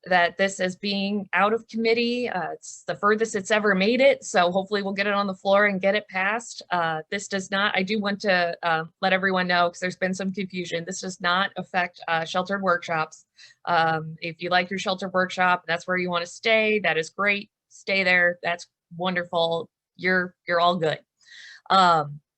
that this is being out of committee. It's the furthest it's ever made it, so hopefully we'll get it on the floor and get it passed. This does not, I do want to let everyone know, because there's been some confusion, this does not affect sheltered workshops. If you like your sheltered workshop, that's where you want to stay, that is great, stay there, that's wonderful, you're all good.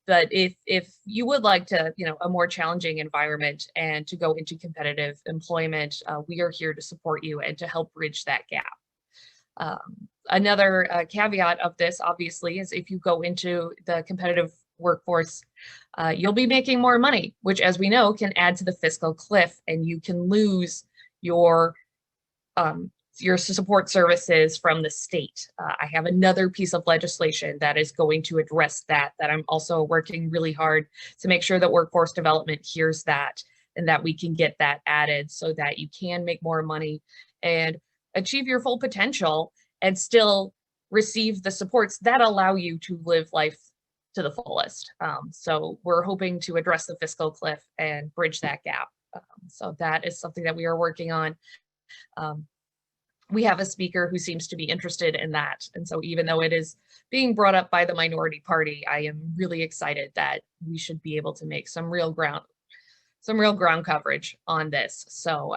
But if you would like to, a more challenging environment and to go into competitive employment, we are here to support you and to help bridge that gap. Another caveat of this, obviously, is if you go into the competitive workforce, you'll be making more money, which, as we know, can add to the fiscal cliff, and you can lose your your support services from the state. I have another piece of legislation that is going to address that I'm also working really hard to make sure that workforce development hears that and that we can get that added so that you can make more money and achieve your full potential and still receive the supports that allow you to live life to the fullest. So we're hoping to address the fiscal cliff and bridge that gap. So that is something that we are working on. We have a speaker who seems to be interested in that. And so even though it is being brought up by the minority party, I am really excited that we should be able to make some real ground coverage on this. So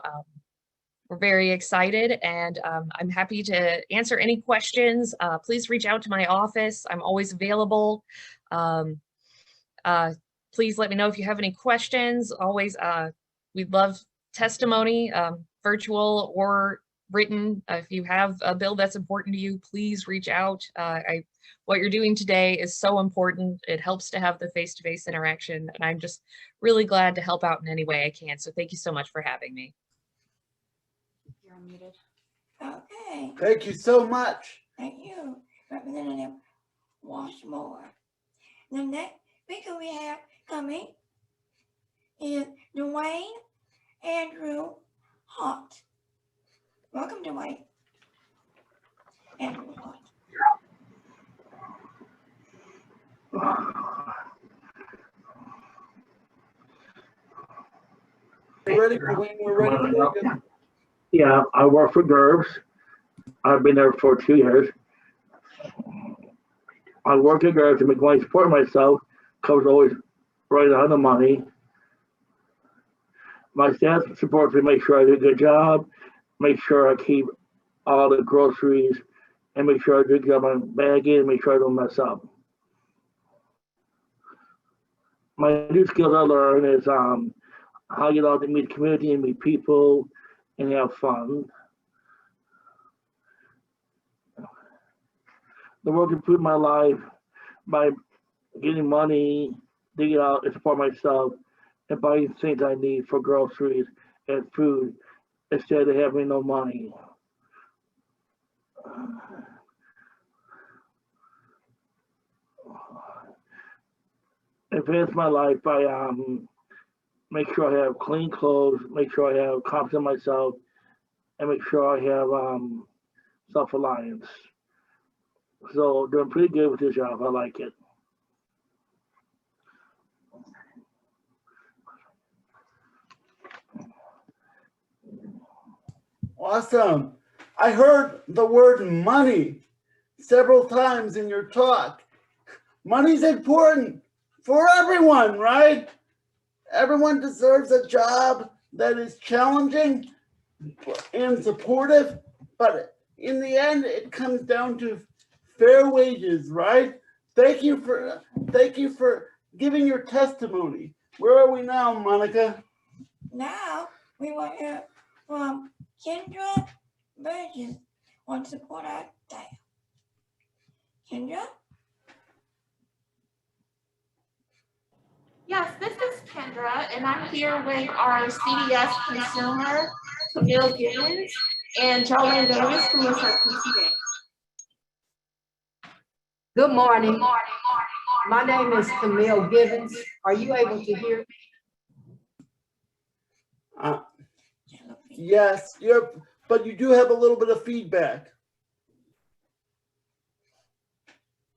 we're very excited, and I'm happy to answer any questions. Please reach out to my office. I'm always available. Please let me know if you have any questions. Always, we'd love testimony, virtual or written. If you have a bill that's important to you, please reach out. What you're doing today is so important. It helps to have the face-to-face interaction, and I'm just really glad to help out in any way I can. So thank you so much for having me. You're unmuted. Okay, Thank you so much. thank you, Representative Walsh. The next speaker we have coming is Duane Andrew Haught. Welcome, Duane. Andrew Haught. Ready, Duane? We're ready for you. Yeah, I work for GERBS. I've been there for 2 years. I work at GERBS to make money support myself. Covers always right on the money. My staff supports me, make sure I do a good job, make sure I keep all the groceries, and make sure I do a good job on bagging, and make sure I don't mess up. My new skills I learned is how you get out to meet the community and meet people and have fun. The work improved my life by getting money, digging out and support myself, and buying things I need for groceries and food instead of having no money. Advance my life by make sure I have clean clothes, make sure I have confidence in myself, and make sure I have self-reliance. So doing pretty good with this job. I like it. Awesome. I heard the word money several times in your talk. Money's important for everyone, right? Everyone deserves a job that is challenging and supportive, but in the end, it comes down to fair wages, right? Thank you for giving your testimony. Where are we now, Monica? Now we will hear from Kendra Burgess on support our staff. Kendra? Yes, this is Kendra, and I'm here with our CDS consumer, Camille Gibbons, and Jolene Davis, who is her PTA. Good morning. My name is Camille Gibbons. Are you able to hear me? Yes, but you do have a little bit of feedback.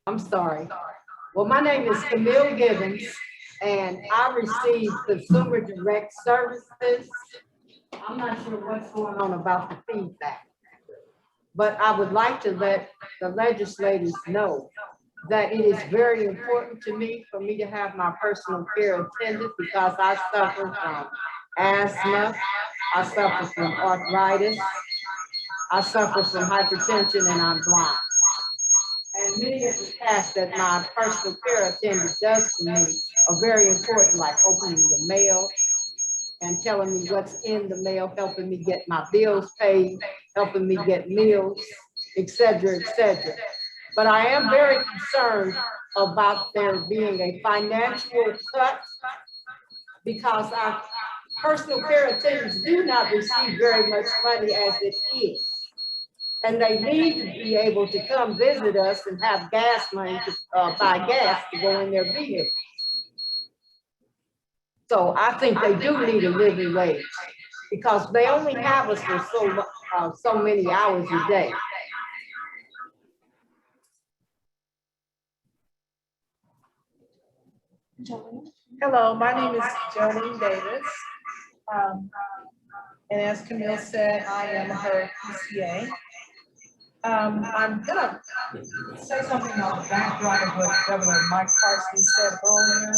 I'm sorry. Well, my name is Camille Gibbons, and I receive consumer direct services. I'm not sure what's going on about the feedback, but I would like to let the legislators know that it is very important to me for me to have my personal care attended because I suffer from asthma, I suffer from arthritis, I suffer from hypertension, and I'm blind. And many of the tasks that my personal care attendant does for me are very important, like opening the mail and telling me what's in the mail, helping me get my bills paid, helping me get meals, etc., etc. But I am very concerned about there being a financial cut because our personal care attendants do not receive very much money as it is. And they need to be able to come visit us and have gas money to buy gas to go in their vehicle. So I think they do need a living wage because they only have us for so many hours a day. Hello, my name is Jolene Davis. And as Camille said, I am her PCA. I'm gonna say something on the background of what Governor Mike Parson said earlier.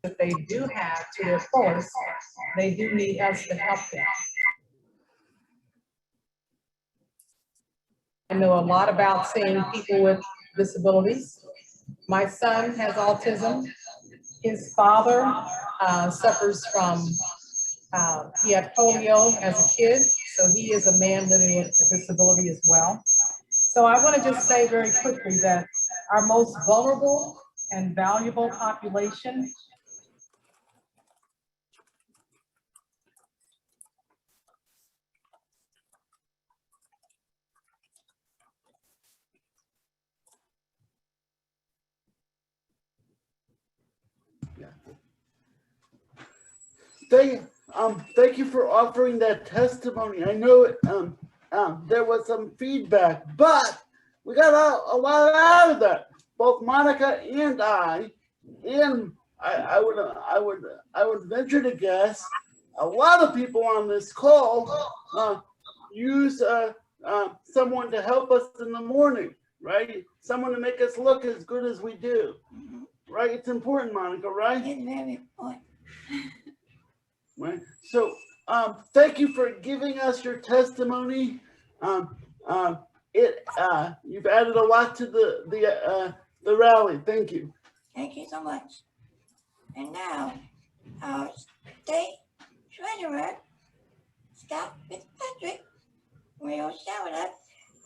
That they do have to their fullest, they do need us to help them. I know a lot about seeing people with disabilities. My son has autism. His father suffers from, he had polio as a kid, so he is a man living with a disability as well. So I want to just say very quickly that our most vulnerable and valuable population Thank you for offering that testimony. I know there was some feedback, but we got a lot out of that. Both Monica and I would venture to guess a lot of people on this call use someone to help us in the morning, right? Someone to make us look as good as we do, right? It's important, Monica, right? It's very important. Right. So, thank you for giving us your testimony. You've added a lot to the rally. Thank you. Thank you so much. And now, our state treasurer, Scott Fitzpatrick, will share with us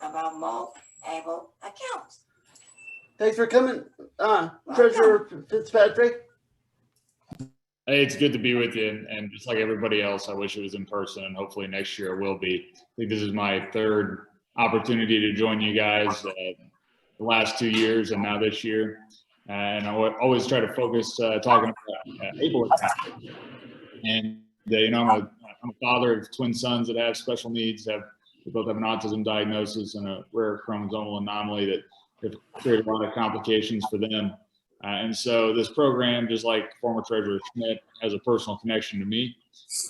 about more able accounts. Thanks for coming, Treasurer Fitzpatrick. Hey, it's good to be with you, and just like everybody else, I wish it was in person, and hopefully next year it will be. I think this is my third opportunity to join you guys, the last 2 years and now this year, and I always try to focus talking about able accounts. And I'm a father of twin sons that have special needs. They both have an autism diagnosis and a rare chromosomal anomaly that have created a lot of complications for them. And so this program, just like former Treasurer Schmidt, has a personal connection to me,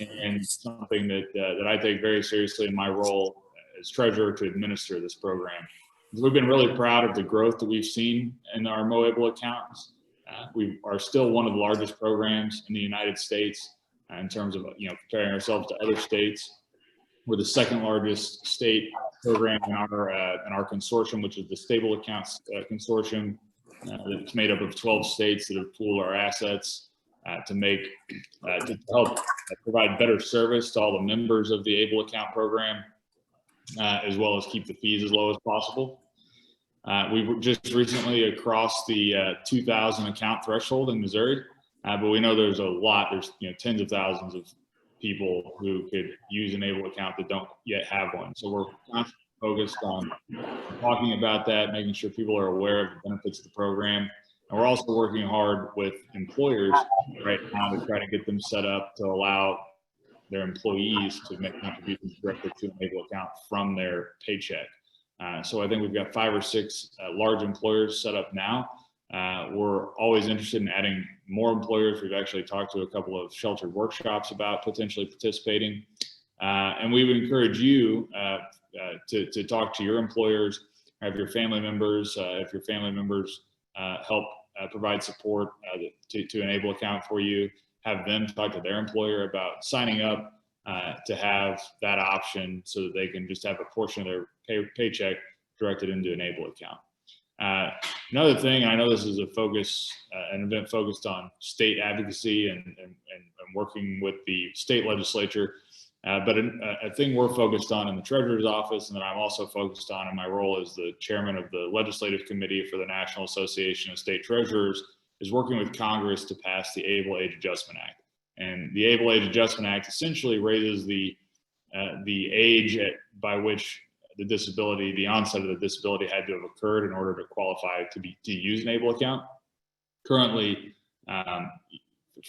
and something that I take very seriously in my role as treasurer to administer this program. We've been really proud of the growth that we've seen in our Moable accounts. We are still one of the largest programs in the United States in terms of comparing ourselves to other states. We're the second largest state program in our consortium, which is the Stable Accounts Consortium. It's made up of 12 states that have pooled our assets to help provide better service to all the members of the Able Account program, as well as keep the fees as low as possible. We were just recently across the 2,000 account threshold in Missouri, but we know there's a lot. There's tens of thousands of people who could use an Able Account that don't yet have one. So we're constantly focused on talking about that, making sure people are aware of the benefits of the program. And we're also working hard with employers right now to try to get them set up to allow their employees to make contributions directly to an Able Account from their paycheck. So I think we've got 5 or 6 large employers set up now. We're always interested in adding more employers. We've actually talked to a couple of sheltered workshops about potentially participating. And we would encourage you to talk to your employers, have your family members, if your family members help provide support to an Able Account for you, have them talk to their employer about signing up to have that option so that they can just have a portion of their paycheck directed into an Able Account. Another thing, I know this is a focus, an event focused on state advocacy and working with the state legislature, but a thing we're focused on in the Treasurer's Office, and that I'm also focused on in my role as the chairman of the Legislative Committee for the National Association of State Treasurers, is working with Congress to pass the Able Age Adjustment Act. And the Able Age Adjustment Act essentially raises the age by which the onset of the disability had to have occurred in order to qualify to use an ABLE account. Currently,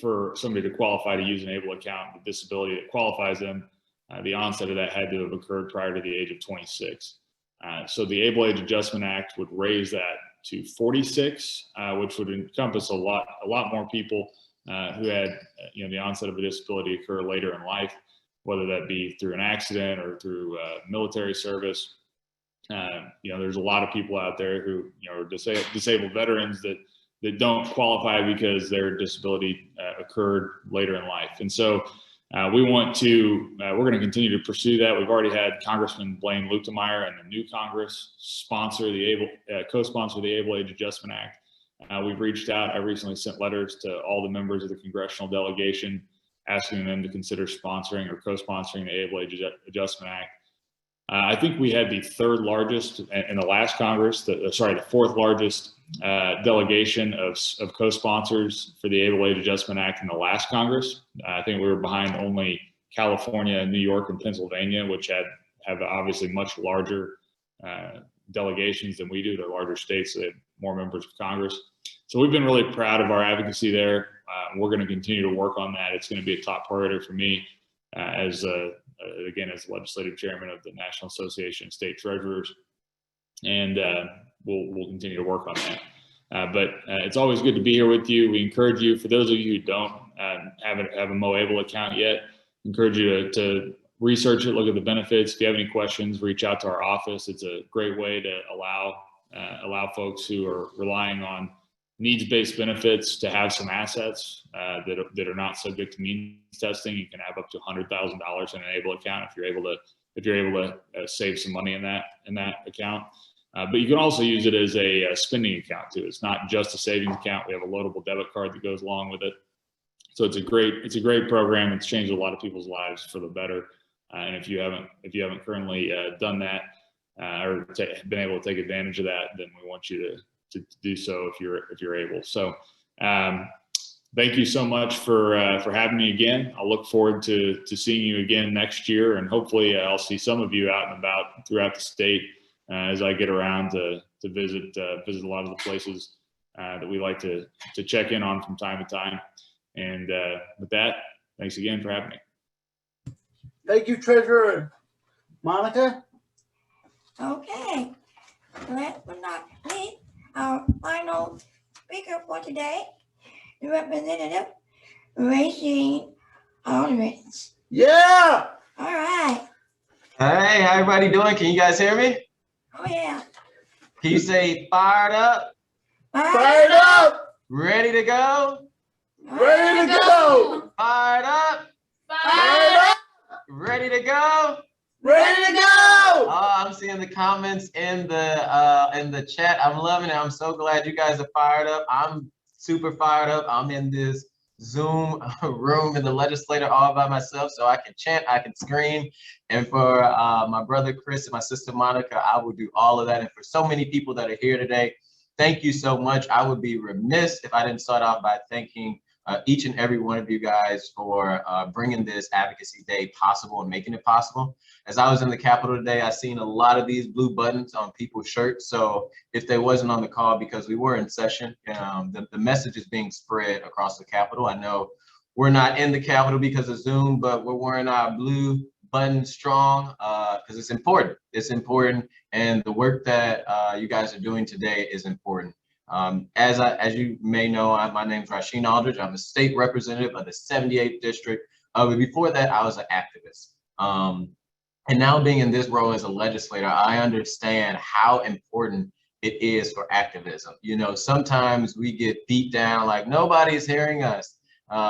for somebody to qualify to use an ABLE account, the disability that qualifies them, the onset of that had to have occurred prior to the age of 26. So the Able Age Adjustment Act would raise that to 46, which would encompass a lot more people who had the onset of a disability occur later in life, whether that be through an accident or through military service. There's a lot of people out there who are disabled veterans that don't qualify because their disability occurred later in life. And so we're going to continue to pursue that. We've already had Congressman Blaine Luetkemeyer and the new Congress co-sponsor the Able Age Adjustment Act. We've reached out. I recently sent letters to all the members of the congressional delegation asking them to consider sponsoring or co-sponsoring the Able Age Adjustment Act. I think we had the third largest in the last Congress, the fourth largest delegation of co-sponsors for the Able Age Adjustment Act in the last Congress. I think we were behind only California, New York, and Pennsylvania, which have obviously much larger delegations than we do. They're larger states, so they have more members of Congress. So we've been really proud of our advocacy there. We're going to continue to work on that. It's going to be a top priority for me as legislative chairman of the National Association of State Treasurers, and we'll continue to work on that. But it's always good to be here with you. We encourage you, for those of you who don't have a MoAble account yet, encourage you to research it, look at the benefits. If you have any questions, reach out to our office. It's a great way to allow folks who are relying on needs-based benefits to have some assets that are not subject to means testing. You can have up to $100,000 in an ABLE account if you're able to save some money in that account. But you can also use it as a spending account too. It's not just a savings account. We have a loadable debit card that goes along with it. So it's a great program. It's changed a lot of people's lives for the better. And if you haven't currently done that or been able to take advantage of that, then we want you to do so if you're able. So thank you so much for having me again. I look forward to seeing you again next year, and hopefully I'll see some of you out and about throughout the state as I get around to visit a lot of the places that we like to check in on from time to time. And with that, thanks again for having me. Thank you, Treasurer. Monica? Okay. Last but not least, our final speaker for today, the Representative Racine Aldrich. Yeah! All right. Hey, how everybody doing? Can you guys hear me? Oh, yeah. Can you say fired up? Fired up! Ready to go? Ready to go! Fired up? Fired up! Ready to go? Ready to go! Oh, I'm seeing the comments in the chat. I'm loving it. I'm so glad you guys are fired up. I'm super fired up. I'm in this Zoom room in the legislature all by myself, so I can chant, I can scream. And for my brother Chris and my sister Monica, I will do all of that. And for so many people that are here today, thank you so much. I would be remiss if I didn't start off by thanking each and every one of you guys for bringing this Advocacy Day possible and making it possible. As I was in the Capitol today, I seen a lot of these blue buttons on people's shirts. So if they wasn't on the call because we were in session, the message is being spread across the Capitol. I know we're not in the Capitol because of Zoom, but we're wearing our blue button strong because it's important. It's important, and the work that you guys are doing today is important. As you may know, my name is Racine Aldrich. I'm a state representative of the 78th district. But before that, I was an activist. And now being in this role as a legislator, I understand how important it is for activism. You know, sometimes we get beat down like nobody's hearing us.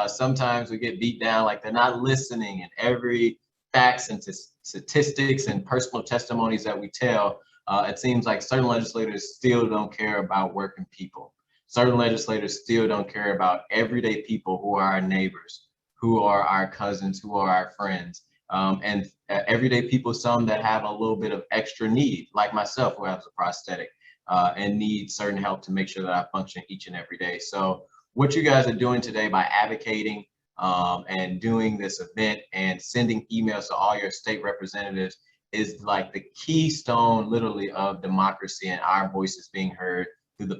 Sometimes we get beat down like they're not listening, and every facts and statistics and personal testimonies that we tell, it seems like certain legislators still don't care about working people. Certain legislators still don't care about everyday people who are our neighbors, who are our cousins, who are our friends. And everyday people, some that have a little bit of extra need, like myself, who has a prosthetic and need certain help to make sure that I function each and every day. So what you guys are doing today by advocating and doing this event and sending emails to all your state representatives is like the keystone literally of democracy and our voices being heard through the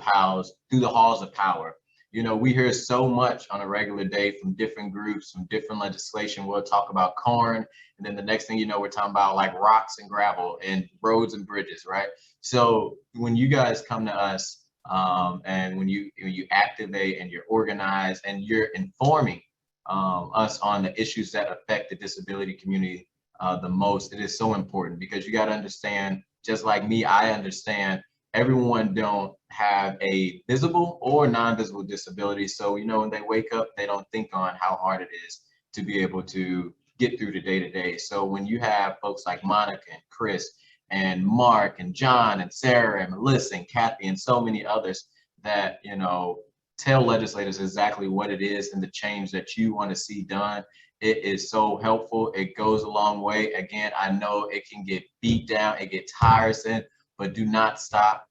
halls of power. You know, we hear so much on a regular day from different groups, from different legislation. We'll talk about corn, and then the next thing you know, we're talking about like rocks and gravel and roads and bridges, right? So when you guys come to us and when you activate and you're organized and you're informing us on the issues that affect the disability community the most, it is so important, because you got to understand, just like me, I understand everyone don't have a visible or non-visible disability. So, you know, when they wake up, they don't think on how hard it is to be able to get through the day-to-day. So when you have folks like Monica and Chris and Mark and John and Sarah and Melissa and Kathy and so many others that, you know, tell legislators exactly what it is and the change that you want to see done, it is so helpful. It goes a long way. Again, I know it can get beat down, it gets tiresome, but do not stop.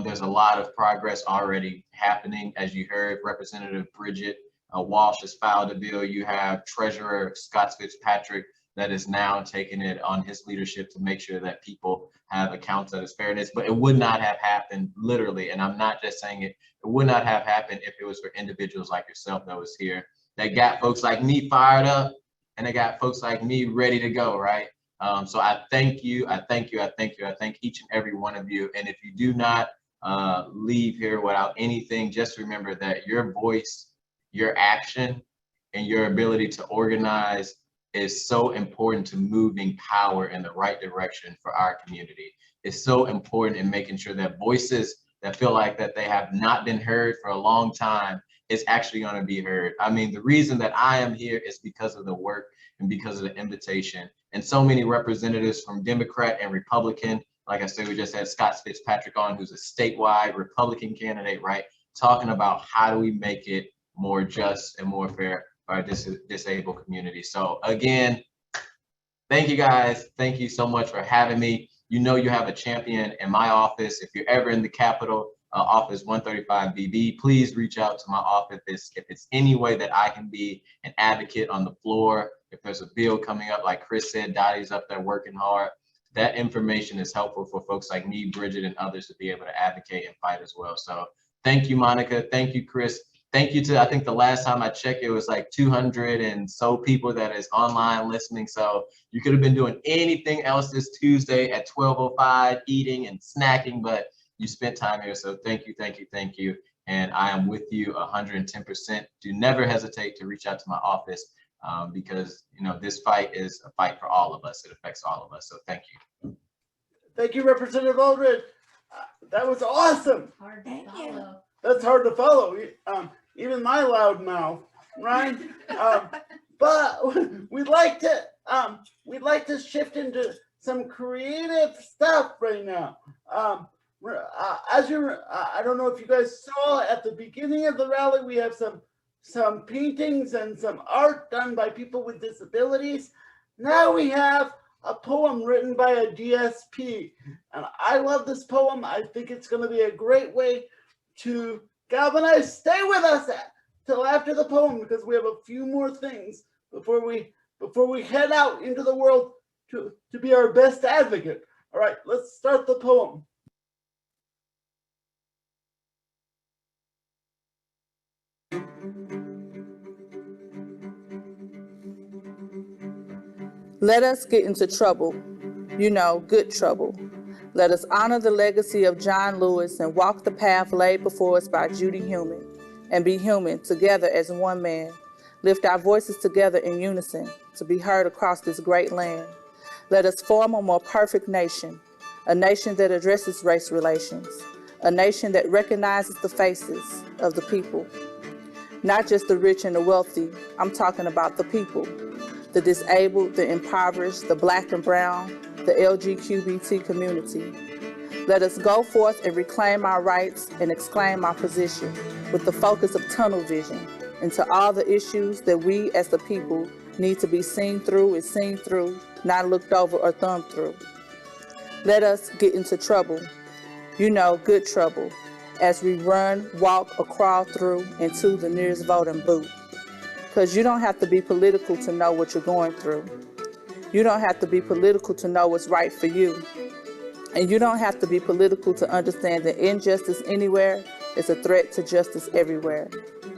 There's a lot of progress already happening. As you heard, Representative Bridget Walsh has filed a bill. You have Treasurer Scott Fitzpatrick that is now taking it on his leadership to make sure that people have accounts that is fairness. But it would not have happened, literally, and I'm not just saying it, it would not have happened if it was for individuals like yourself that was here, that got folks like me fired up, and they got folks like me ready to go, right? So I thank you, I thank you, I thank you, I thank each and every one of you. And if you do not leave here without anything, just remember that your voice, your action, and your ability to organize is so important to moving power in the right direction for our community. It's so important in making sure that voices that feel like that they have not been heard for a long time is actually going to be heard. I mean, the reason that I am here is because of the work and because of the invitation. And so many representatives from Democrat and Republican, like I said, we just had Scott Fitzpatrick on, who's a statewide Republican candidate, right? Talking about how do we make it more just and more fair for our disabled community. So again, thank you guys. Thank you so much for having me. You know you have a champion in my office. If you're ever in the Capitol, office 135BB, please reach out to my office if it's any way that I can be an advocate on the floor. If there's a bill coming up, like Chris said, Dottie's up there working hard. That information is helpful for folks like me, Bridget, and others to be able to advocate and fight as well. So thank you, Monica. Thank you, Chris. Thank you to, I think the last time I checked, it was like 200 and so people that is online listening. So you could have been doing anything else this Tuesday at 12:05, eating and snacking, but you spent time here. So thank you, thank you, thank you. And I am with you 110%. Do never hesitate to reach out to my office because, you know, this fight is a fight for all of us. It affects all of us. So thank you. Thank you, Representative Aldred. That was awesome. Thank you. That's hard to follow. Even my loud mouth, right? But we'd like to shift into some creative stuff right now. I don't know if you guys saw at the beginning of the rally, we have some paintings and some art done by people with disabilities. Now we have a poem written by a DSP, and I love this poem. I think it's going to be a great way to galvanize. Stay with us till after the poem, because we have a few more things before we head out into the world to be our best advocate. All right, let's start the poem. Let us get into trouble, you know, good trouble. Let us honor the legacy of John Lewis and walk the path laid before us by Judy Heumann, and be human together as one man. Lift our voices together in unison to be heard across this great land. Let us form a more perfect nation, a nation that addresses race relations, a nation that recognizes the faces of the people. Not just the rich and the wealthy, I'm talking about the people. The disabled, the impoverished, the Black and brown, the LGBTQ community. Let us go forth and reclaim our rights and exclaim our position with the focus of tunnel vision into all the issues that we as the people need to be seen through, not looked over or thumbed through. Let us get into trouble, you know, good trouble, as we run, walk, or crawl through into the nearest voting booth. Because you don't have to be political to know what you're going through. You don't have to be political to know what's right for you. And you don't have to be political to understand that injustice anywhere is a threat to justice everywhere.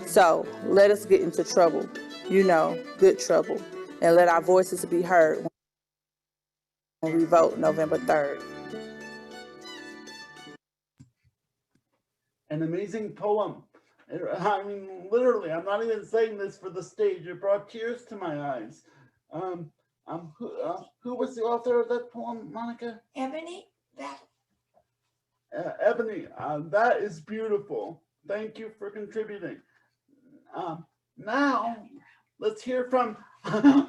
So let us get into trouble, good trouble, and let our voices be heard when we vote November 3rd. An amazing poem. I mean, literally, I'm not even saying this for the stage. It brought tears to my eyes. Who was the author of that poem, Monica? Ebony Battle. Ebony, that is beautiful. Thank you for contributing. Now, let's hear from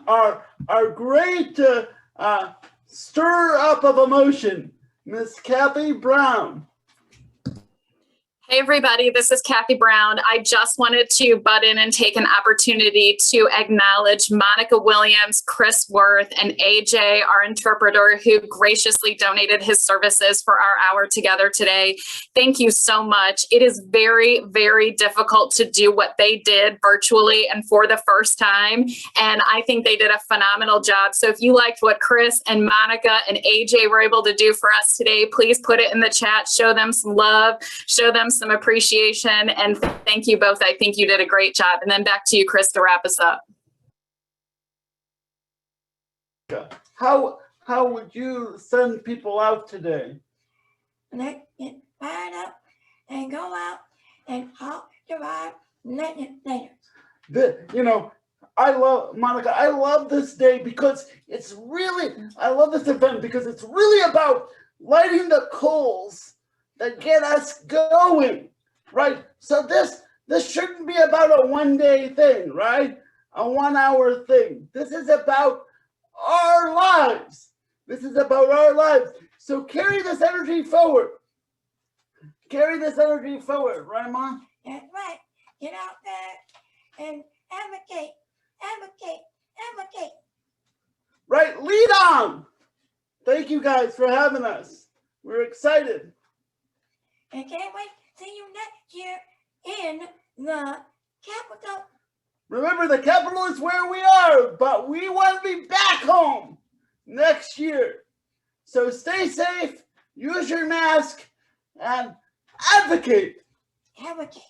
our great stir up of emotion, Miss Kathy Brown. Hey everybody, this is Kathy Brown. I just wanted to butt in and take an opportunity to acknowledge Monica Williams, Chris Worth, and AJ, our interpreter, who graciously donated his services for our hour together today. Thank you so much. It is very, very difficult to do what they did virtually and for the first time. And I think they did a phenomenal job. So if you liked what Chris and Monica and AJ were able to do for us today, please put it in the chat, show them some love, show them some appreciation, and thank you both. I think you did a great job. And then back to you, Chris, to wrap us up. How would you send people out today? Let's get fired up and go out and talk to our legislators. I love, Monica, I love this day because I love this event because it's really about lighting the coals that get us going, right? So this shouldn't be about a one-day thing, right? A 1 hour thing. This is about our lives. This is about our lives. So carry this energy forward. Carry this energy forward, right, Mom? That's right. Get out there and advocate, advocate, advocate. Right, lead on. Thank you guys for having us. We're excited. And can't wait to see you next year in the Capitol. Remember, the Capitol is where we are, but we want to be back home next year. So stay safe, use your mask, and advocate. Advocate.